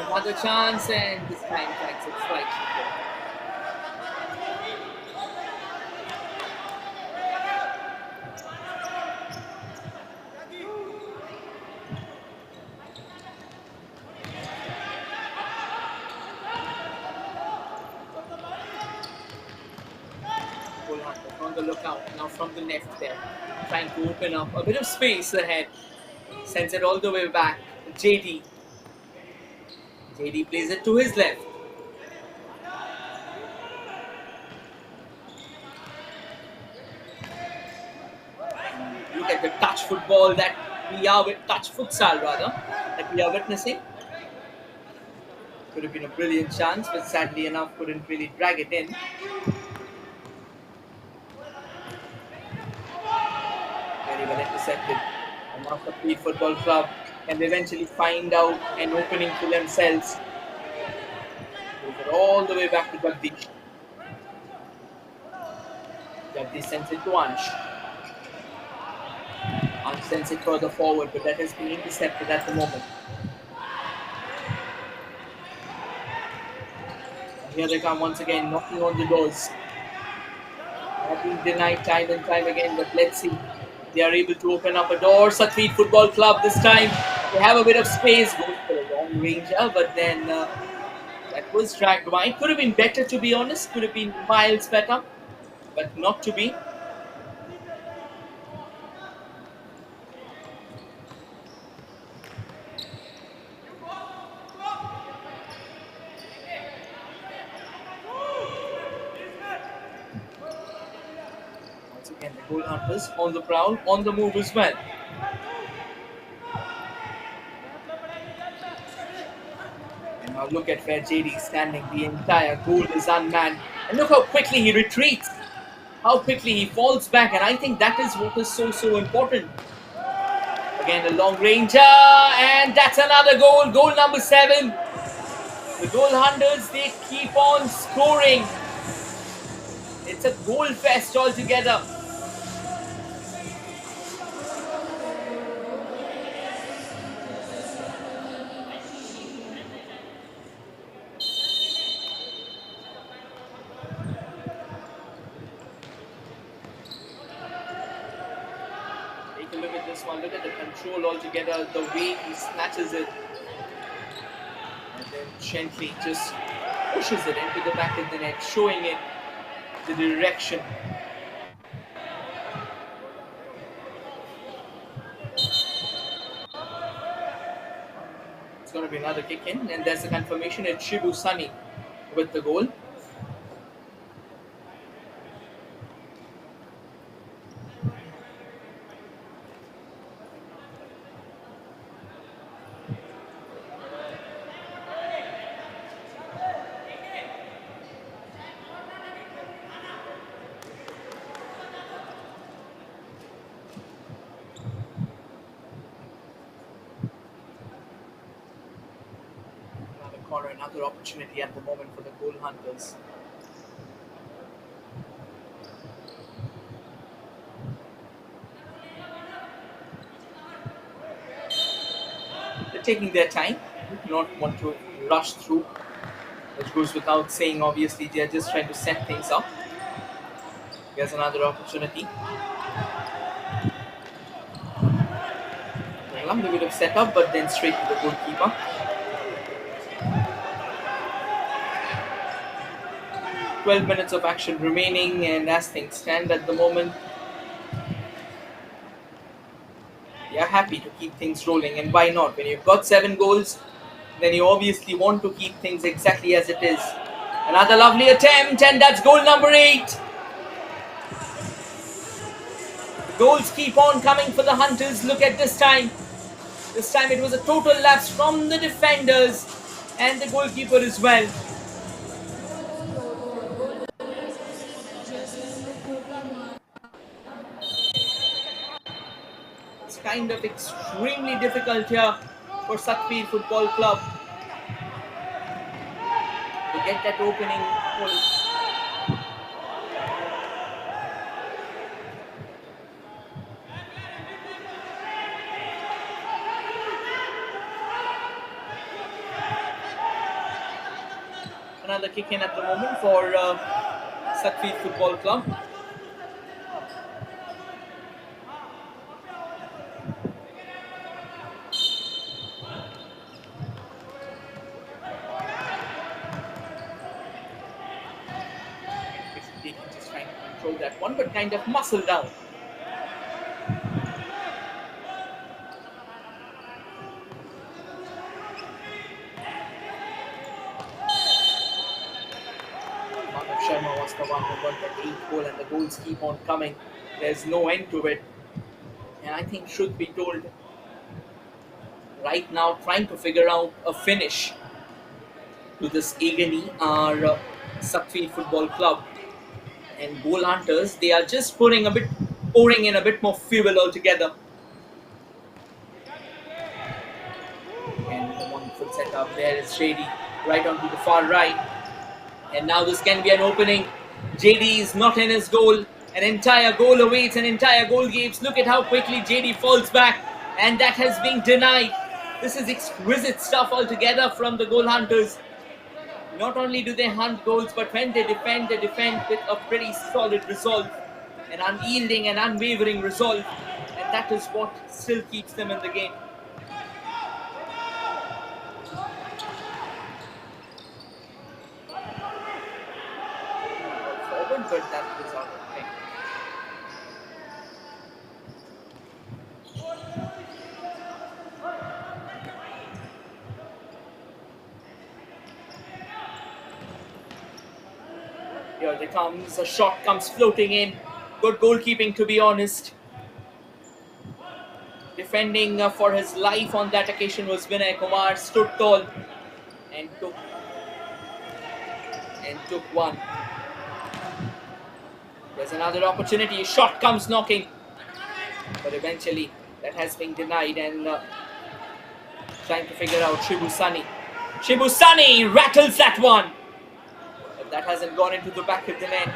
Another chance, and this time tags it slightly. On the lookout now from the left there, trying to open up a bit of space ahead. Sends it all the way back. JD plays it to his left. Look at the touch football that we are with, touch futsal rather, that we are witnessing. Could have been a brilliant chance, but sadly enough couldn't really drag it in. Very well intercepted. And now Satvir Football Club can eventually find out an opening to themselves. Goes it all the way back to Jagdish. Jagdish sends it to Ansh. I'll sense it further forward, but that has been intercepted at the moment. And here they come once again, knocking on the doors. Have been denied time and time again, but let's see. They are able to open up a door. Satvir Football Club this time. They have a bit of space. Goes for a long ranger, but then that was dragged wide. Could have been better, to be honest. Could have been miles better, but not to be. Once again, the goal hunters on the prowl, on the move as well. And now look at where JD is standing. The entire goal is unmanned. And look how quickly he retreats. How quickly he falls back. And I think that is what is so important. Again, a long ranger. And that's another goal. Goal number 7. The goal hunters, they keep on scoring. It's a goal fest altogether. Take a look at this one. Look at the control altogether. The way he snatches it. And then gently just pushes it into the back of the net, showing it the direction. It's going to be another kick in, and there's a confirmation. It's Shibu Sunny with the goal. Corner, another opportunity at the moment for the goal hunters. They're taking their time, do not want to rush through, which goes without saying. Obviously, they are just trying to set things up. Here's another opportunity. A little bit of setup, but then straight to the goalkeeper. 12 minutes of action remaining, and as things stand at the moment, they are happy to keep things rolling. And why not? When you've got 7 goals, then you obviously want to keep things exactly as it is. Another lovely attempt, and that's goal number 8. The goals keep on coming for the Hunters. Look at this time. This time it was a total lapse from the defenders and the goalkeeper as well. Kind of extremely difficult here for Satvir Football Club to get that opening goal. Another kick in at the moment for Satvir Football Club. That one, but kind of muscle down. Manav Sharma was the one who got the 8th goal, and the goals keep on coming. There's no end to it. And I think, should be told, right now trying to figure out a finish to this agony are Satvir Football Club. And goal hunters, they are just pouring in a bit more fuel altogether. And the wonderful setup there is JD right onto the far right. And now this can be an opening. JD is not in his goal. An entire goal awaits, an entire goal gives. Look at how quickly JD falls back, and that has been denied. This is exquisite stuff altogether from the goal hunters. Not only do they hunt goals, but when they defend with a pretty solid resolve, an unyielding and unwavering resolve, and that is what still keeps them in the game. Forward, but that was out of play. Here it comes, a shot comes floating in. Good goalkeeping, to be honest. Defending for his life on that occasion was Vinay Kumar. Stood tall and took one. There's another opportunity. A shot comes knocking, but eventually that has been denied. And trying to figure out Shibu Sunny. Shibu Sunny rattles that one, but that hasn't gone into the back of the net.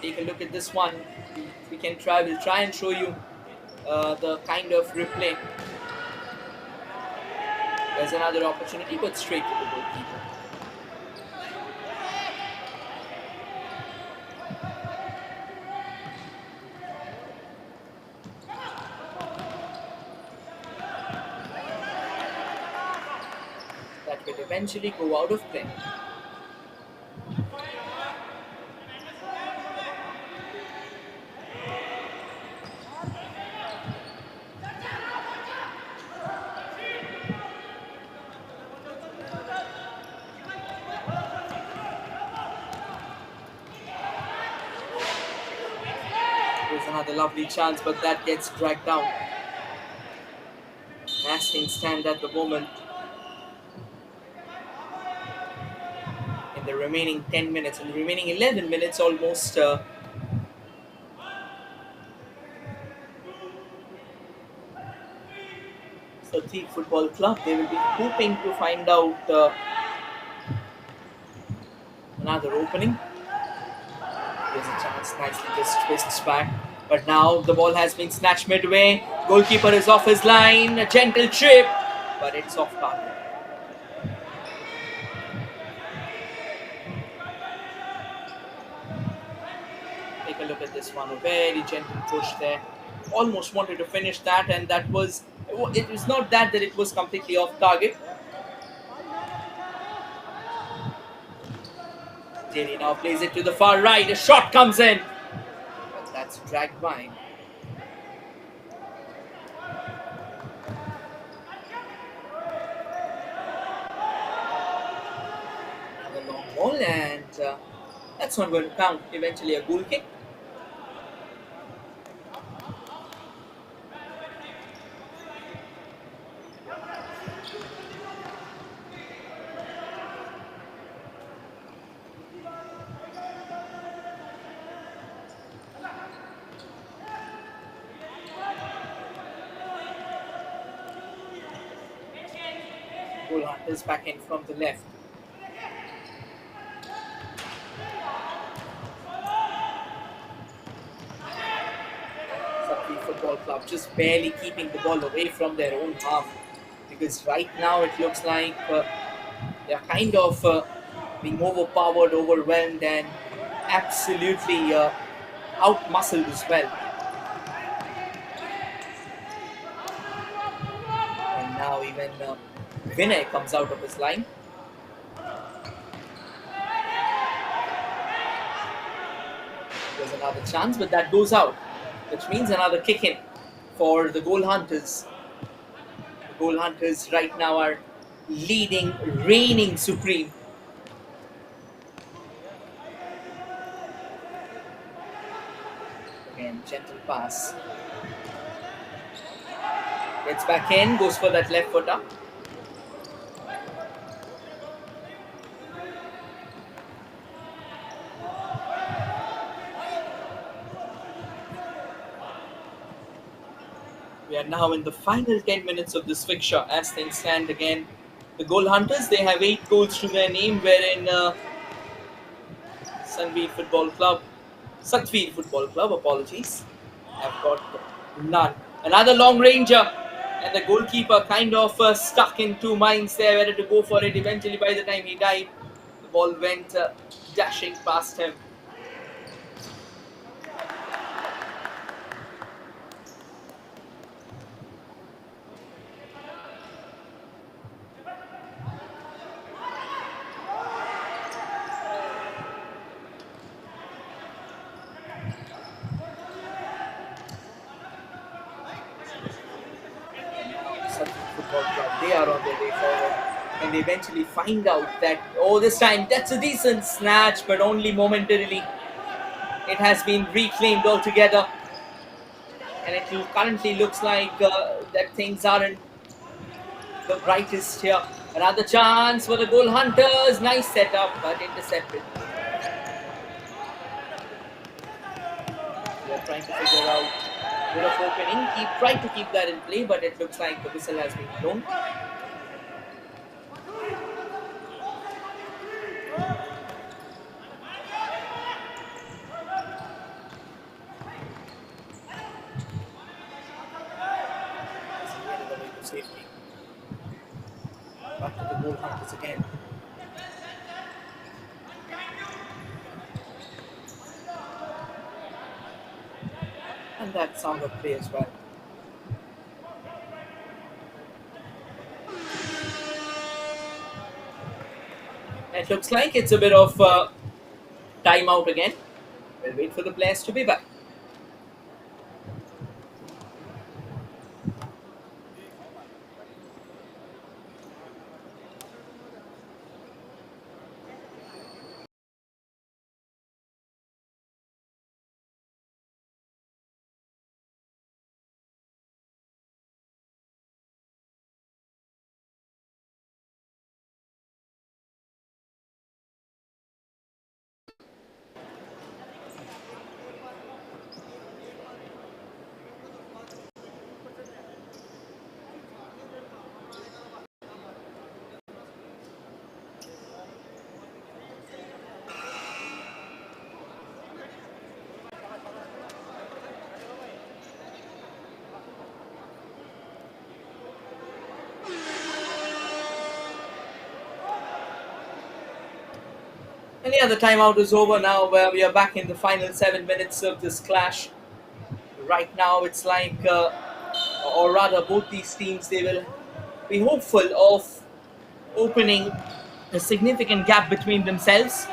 Take a look at this one. We'll try and show you the kind of replay. There's another opportunity, but straight to the goalkeeper. That will eventually go out of play. Another lovely chance, but that gets dragged down. As things stand at the moment, in the remaining 10 minutes, in the remaining 11 minutes almost, Satvir Football Club, they will be hoping to find out another opening. There's a chance, nicely just twists back. But now the ball has been snatched midway. Goalkeeper is off his line. A gentle trip, but it's off target. Take a look at this one. A very gentle push there. Almost wanted to finish that, and that was. It was not that it was completely off target. JD now plays it to the far right. A shot comes in. That's dragged by. Another long ball, and that's not going to count. Eventually a goal kick. Hunterz back in from the left. Satvir Football Club just barely keeping the ball away from their own half, because right now it looks like they're kind of being overpowered, overwhelmed, and absolutely out-muscled as well. And now even Vinay comes out of his line. There's another chance, but that goes out, which means another kick in for the goal hunters. The goal hunters right now are leading, reigning supreme. Again, gentle pass. Gets back in, goes for that left footer. We are now in the final 10 minutes of this fixture as things stand again. The goal hunters, they have 8 goals to their name, wherein Sunbeam Football Club, Satvir Football Club, apologies, have got none. Another long ranger, and the goalkeeper kind of stuck in two minds there whether to go for it. Eventually, by the time he died, the ball went dashing past him. Football Club, they are on their way forward, and they eventually find out that, oh, this time that's a decent snatch, but only momentarily. It has been reclaimed altogether, and it currently looks like that things aren't the brightest here. Another chance for the goal Hunters. Nice setup, but intercepted. They're trying to figure out a bit of opening. Trying to keep that in play, but it looks like the whistle has been blown. Safety. Back to the goal Hunters again. And that sound of play as well. It looks like it's a bit of timeout again. We'll wait for the players to be back. And yeah, the timeout is over now, where we are back in the final 7 minutes of this clash. Right now, it's like, or rather, both these teams, they will be hopeful of opening a significant gap between themselves.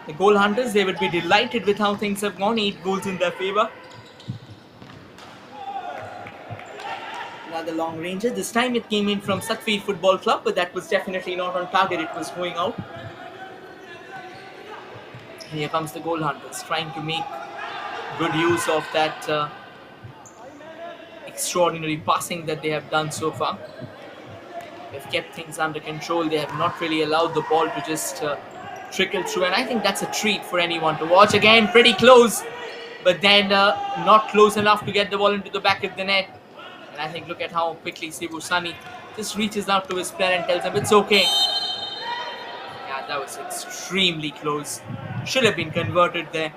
The goal Hunters, they would be delighted with how things have gone. 8 goals in their favor. Another long ranger. This time it came in from Satvir Football Club, but that was definitely not on target. It was going out. And here comes the goal Hunters, trying to make good use of that extraordinary passing that they have done so far. They've kept things under control. They have not really allowed the ball to just trickle through, and I think that's a treat for anyone to watch. Again, pretty close, but then not close enough to get the ball into the back of the net. And I think, look at how quickly Sibu Sani just reaches out to his player and tells him it's okay. Yeah, that was extremely close. Should have been converted there.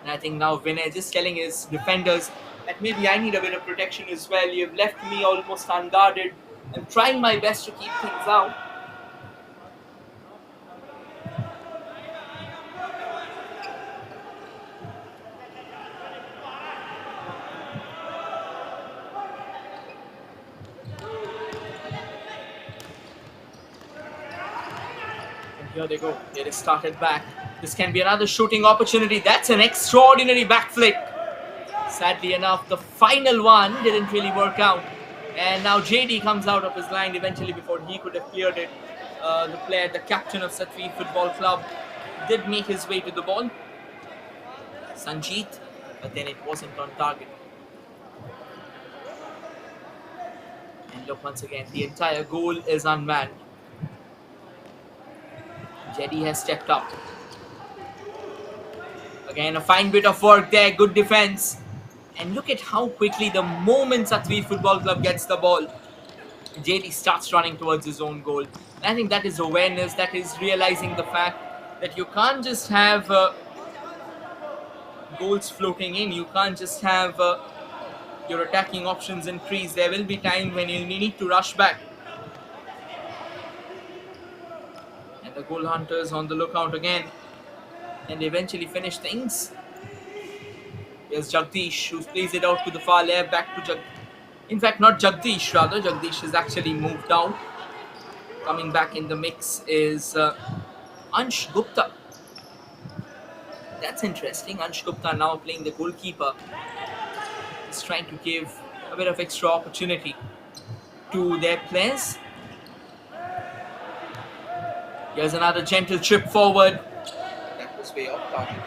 And I think now Vinay just telling his defenders that maybe I need a bit of protection as well. You've left me almost unguarded. I'm trying my best to keep things out. Here they go. They just started back. This can be another shooting opportunity. That's an extraordinary back flick. Sadly enough, the final one didn't really work out. And now JD comes out of his line eventually before he could have cleared it. The player, the captain of Satvir Football Club, did make his way to the ball. Sanjeet, but then it wasn't on target. And look, once again, the entire goal is unmanned. Jetty has stepped up. Again, a fine bit of work there. Good defense. And look at how quickly, the moment Satvir Football Club gets the ball, JD starts running towards his own goal. I think that is awareness, that is realizing the fact that you can't just have goals floating in, you can't just have your attacking options increase. There will be time when you need to rush back. And the goal hunters on the lookout again, and eventually finish things. Here's Jagdish, who plays it out to the far left, back to in fact, not Jagdish, rather. Jagdish has actually moved out. Coming back in the mix is Ansh Gupta. That's interesting. Ansh Gupta now playing the goalkeeper. He's trying to give a bit of extra opportunity to their players. Here's another gentle chip forward. That was way off target.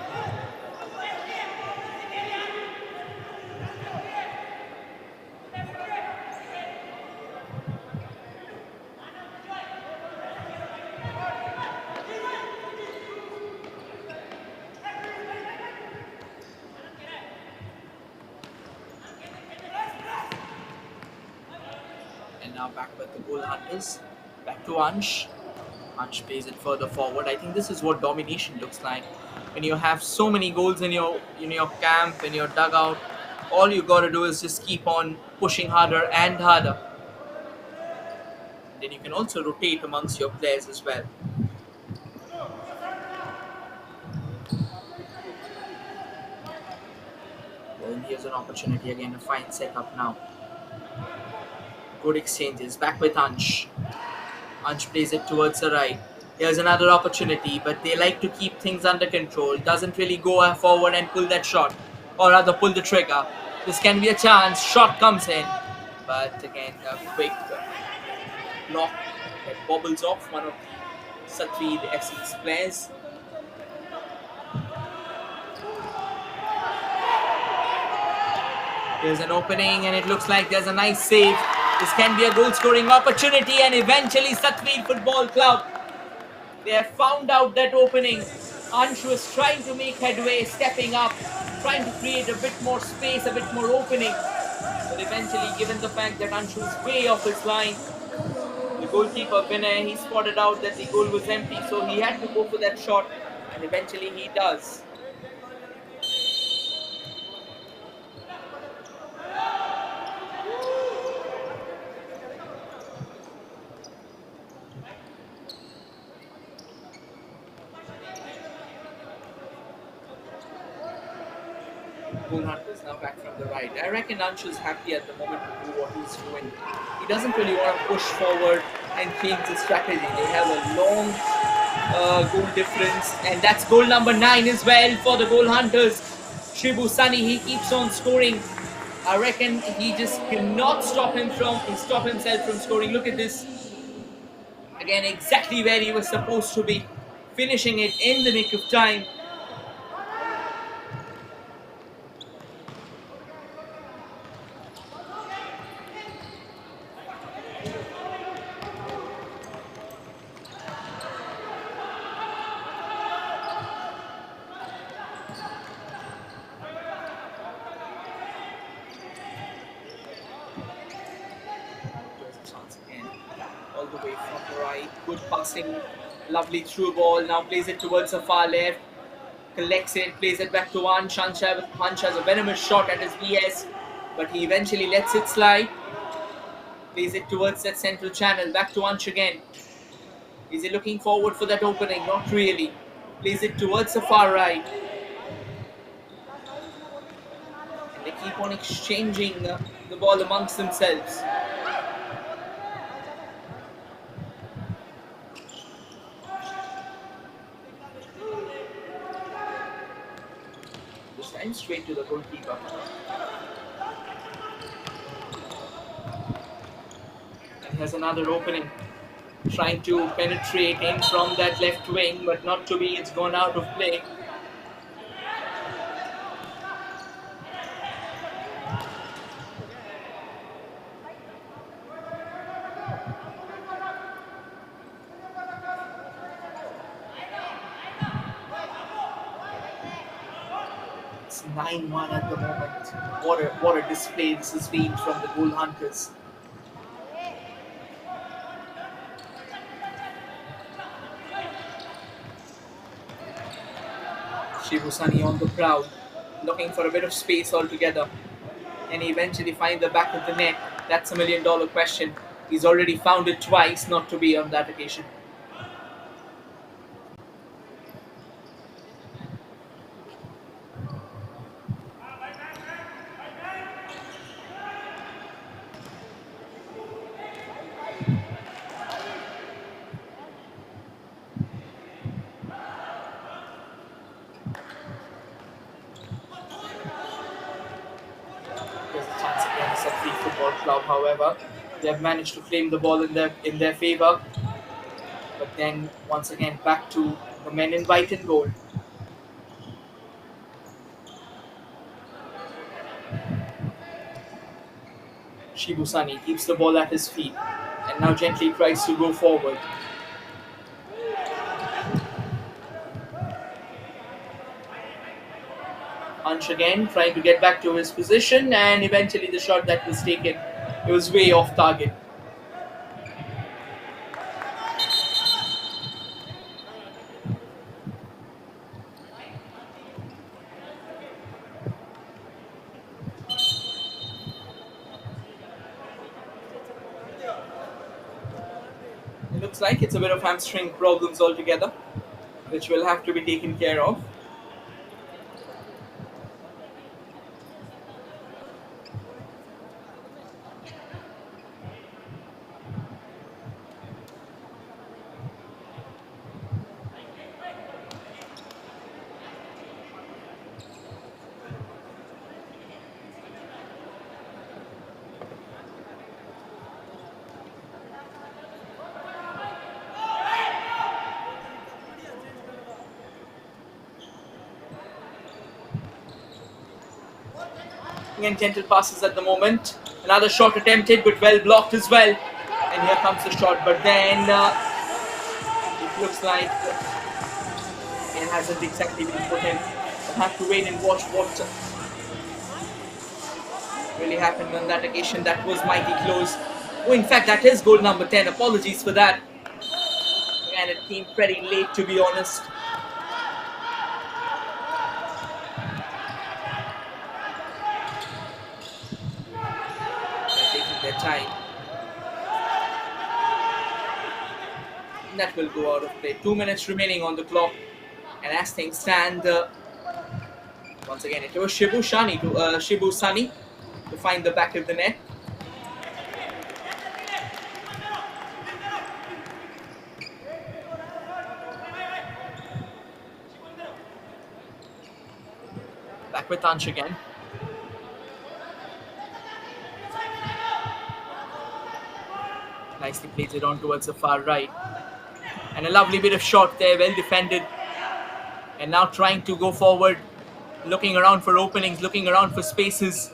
And now back with the goal hunters. Back to Ansh. Ansh plays it further forward. I think this is what domination looks like. When you have so many goals in your camp, in your dugout, all you got to do is just keep on pushing harder and harder. Then you can also rotate amongst your players as well. Well, here's an opportunity again, a fine setup now. Good exchanges. Back with Ansh. Ansh plays it towards the right. Here's another opportunity, but they like to keep things under control. Doesn't really go forward and pull that shot, or rather pull the trigger. This can be a chance. Shot comes in, but again a quick block that bobbles off one of the Satvir FC's players. There's an opening, and it looks like there's a nice save. This can be a goal-scoring opportunity, and eventually Satvir Football Club, they have found out that opening. Ansh was trying to make headway, stepping up, trying to create a bit more space, a bit more opening. But eventually, given the fact that Ansh was way off his line, the goalkeeper, Vinay, he spotted out that the goal was empty, so he had to go for that shot, and eventually he does. Goal Hunter's now back from the right. I reckon Ansh is happy at the moment to do what he's doing. He doesn't really want to push forward and change the strategy. They have a long goal difference, and that's goal number 9 as well for the Goal Hunters. Shibu Sunny, he keeps on scoring. I reckon he just cannot stop himself from scoring. Look at this. Again, exactly where he was supposed to be. Finishing it in the nick of time. All the way from the right, good passing, lovely through ball, now plays it towards the far left, collects it, plays it back to Ansh. Ansh has a venomous shot at his BS, but he eventually lets it slide, plays it towards that central channel, back to Ansh again. Is he looking forward for that opening? Not really. Plays it towards the far right. And they keep on exchanging the ball amongst themselves. This time straight to the goalkeeper. And here's another opening. Trying to penetrate in from that left wing, but not to be. It's gone out of play. It's 9-1 at the moment. What a display this has been from the Goal Hunters. Shibusani on the prowl, looking for a bit of space altogether. And he eventually find the back of the net? That's $1 million question. He's already found it twice, not to be on that occasion. There's a chance again, Satvir Football Club, however. They have managed to claim the ball in their favour. But then, once again, back to the men in white and gold. Shibusani keeps the ball at his feet and now gently tries to go forward. Hunch again, trying to get back to his position, and eventually the shot that was taken, it was way off target. It looks like it's a bit of hamstring problems altogether, which will have to be taken care of. Again, gentle passes at the moment. Another shot attempted, but well blocked as well. And here comes the shot, but then it looks like it hasn't exactly been put in. We'll have to wait and watch what really happened on that occasion. That was mighty close. Oh, in fact, that is goal number 10. Apologies for that. And it came pretty late, to be honest. They're taking their time. That will go out of play. 2 minutes remaining on the clock. And as things stand, once again, it was Shibusani to find the back of the net. Back with Ansh again. Nicely plays it on towards the far right. And a lovely bit of shot there, well defended. And now trying to go forward, looking around for openings, looking around for spaces.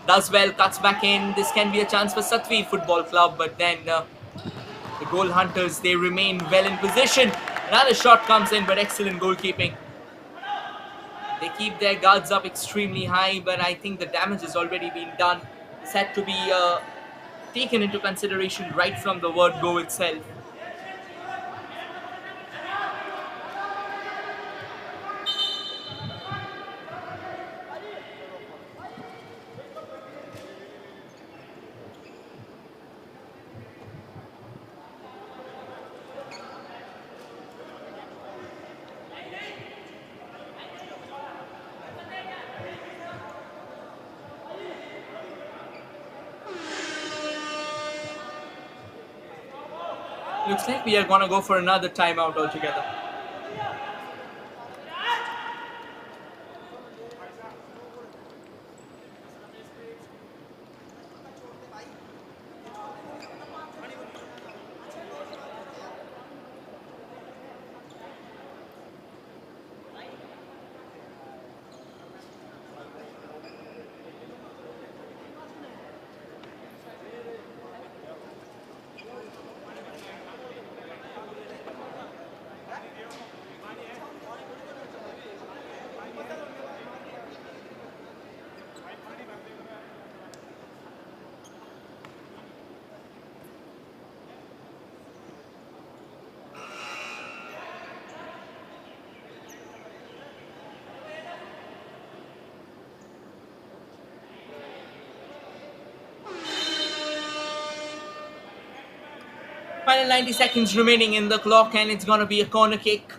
Does well, cuts back in. This can be a chance for Satvir Football Club, but then the goal hunters, they remain well in position. Another shot comes in, but excellent goalkeeping. They keep their guards up extremely high, but I think the damage has already been done. This had to be taken into consideration right from the word go itself. Looks like we are going to go for another timeout altogether. Final 90 seconds remaining in the clock, and it's going to be a corner kick.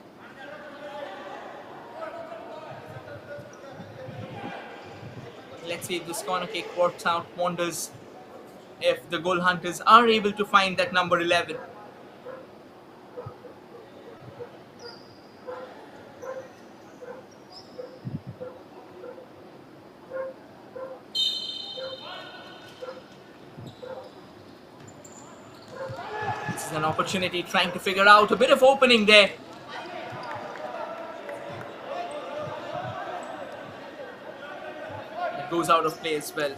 Let's see if this corner kick works out wonders if the goal hunters are able to find that number 11. This is an opportunity trying to figure out a bit of opening there. It goes out of play as well.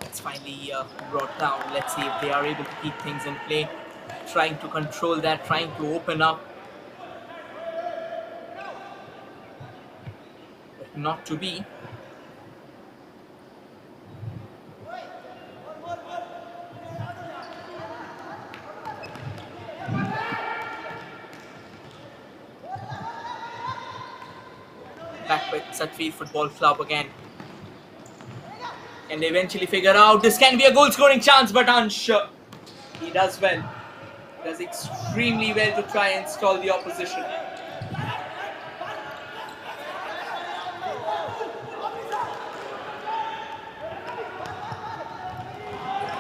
It's finally brought down. Let's see if they are able to keep things in play. Trying to control that, trying to open up. But not to be. Back with Satvir Football Club again. And they eventually figure out this can be a goal scoring chance, but Ansh, he does well. Does extremely well to try and stall the opposition.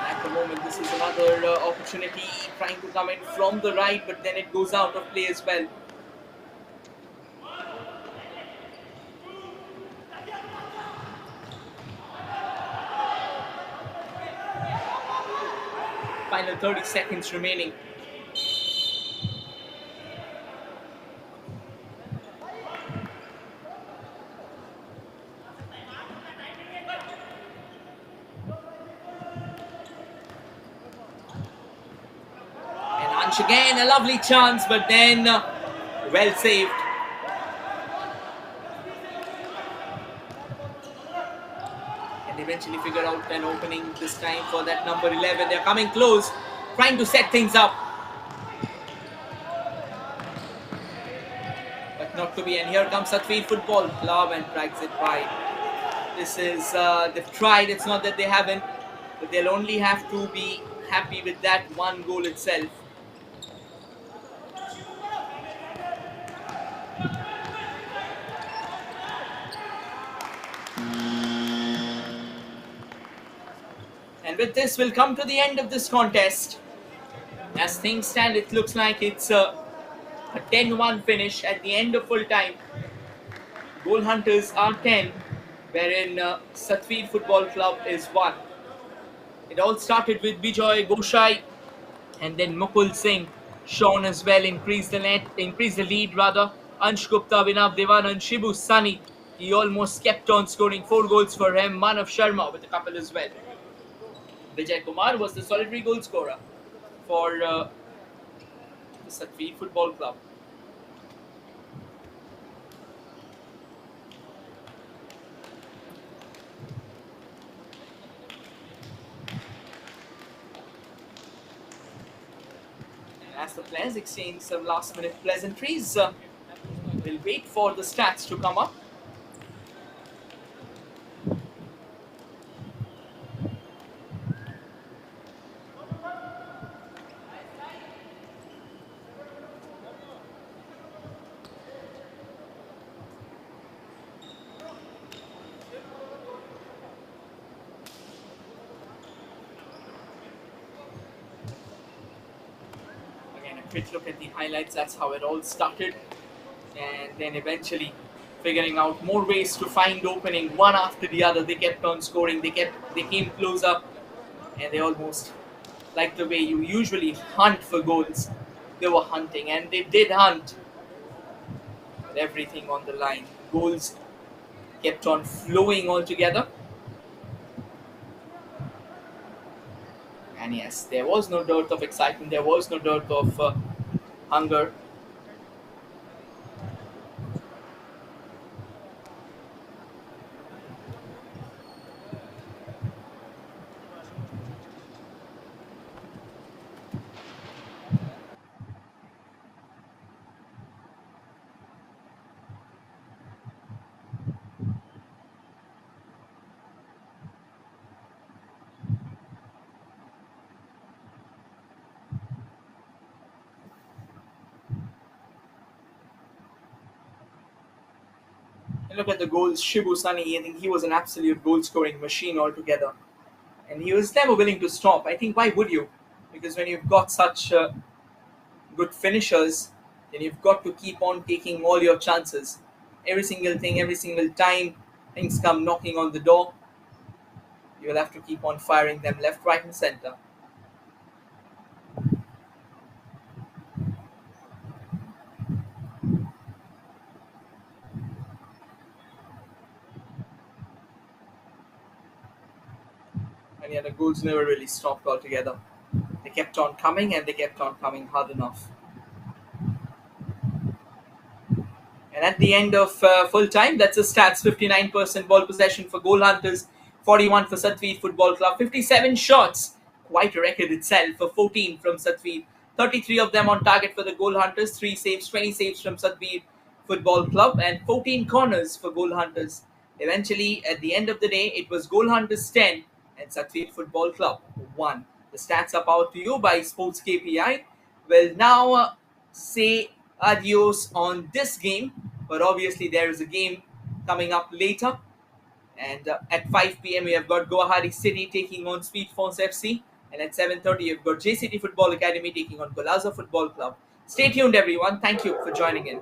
At the moment, this is another opportunity trying to come in from the right, but then it goes out of play as well. Final 30 seconds remaining. And Ansh again, a lovely chance, but then well saved. And eventually figure out an opening this time for that number 11. They're coming close, trying to set things up. But not to be. And here comes Satvir Football Club and drags it by. This is, they've tried. It's not that they haven't, but they'll only have to be happy with that one goal itself. And with this, we'll come to the end of this contest. As things stand, it looks like it's a 10-1 finish at the end of full time. Goal hunters are 10, wherein Satvir Football Club is 1. It all started with Bijoy Goshai, and then Mukul Singh, Sean as well increased the lead rather. Ansh Gupta, Vinav Devan and Shibu Sani. He almost kept on scoring 4 goals for him. Manav Sharma with a couple as well. Vijay Kumar was the solitary goal scorer for the Satvir Football Club. And as the players exchange some last minute pleasantries, we'll wait for the stats to come up. Quick look at the highlights. That's how it all started, and then eventually figuring out more ways to find opening one after the other. They kept on scoring. They came closer, and they almost, like the way you usually hunt for goals, they were hunting, and they did hunt with everything on the line. Goals kept on flowing altogether. And yes, there was no dearth of excitement, there was no dearth of hunger. Look at the goals. Shibu Sunny, I think he was an absolute goal scoring machine altogether. And he was never willing to stop. I think why would you? Because when you've got such good finishers, then you've got to keep on taking all your chances. Every single thing, every single time things come knocking on the door, you will have to keep on firing them left, right, and center. And yeah, the goals never really stopped altogether. They kept on coming and they kept on coming hard enough. And at the end of full time, that's the stats: 59% ball possession for Goal Hunters, 41 for Satvir Football Club, 57 shots, quite a record itself, for 14 from Satvir, 33 of them on target for the Goal Hunters, 3 saves, 20 saves from Satvir Football Club, and 14 corners for Goal Hunters. Eventually, at the end of the day, it was Goal Hunters 10 and Satvir Football Club 1. The stats are powered to you by Sports KPI. Will now say adios on this game, but obviously there is a game coming up later. And at 5 p.m. we have got Guwahati City taking on Speed Force FC, and at 7:30 we've got JCT Football Academy taking on Golaza Football Club. Stay tuned, everyone. Thank you for joining in.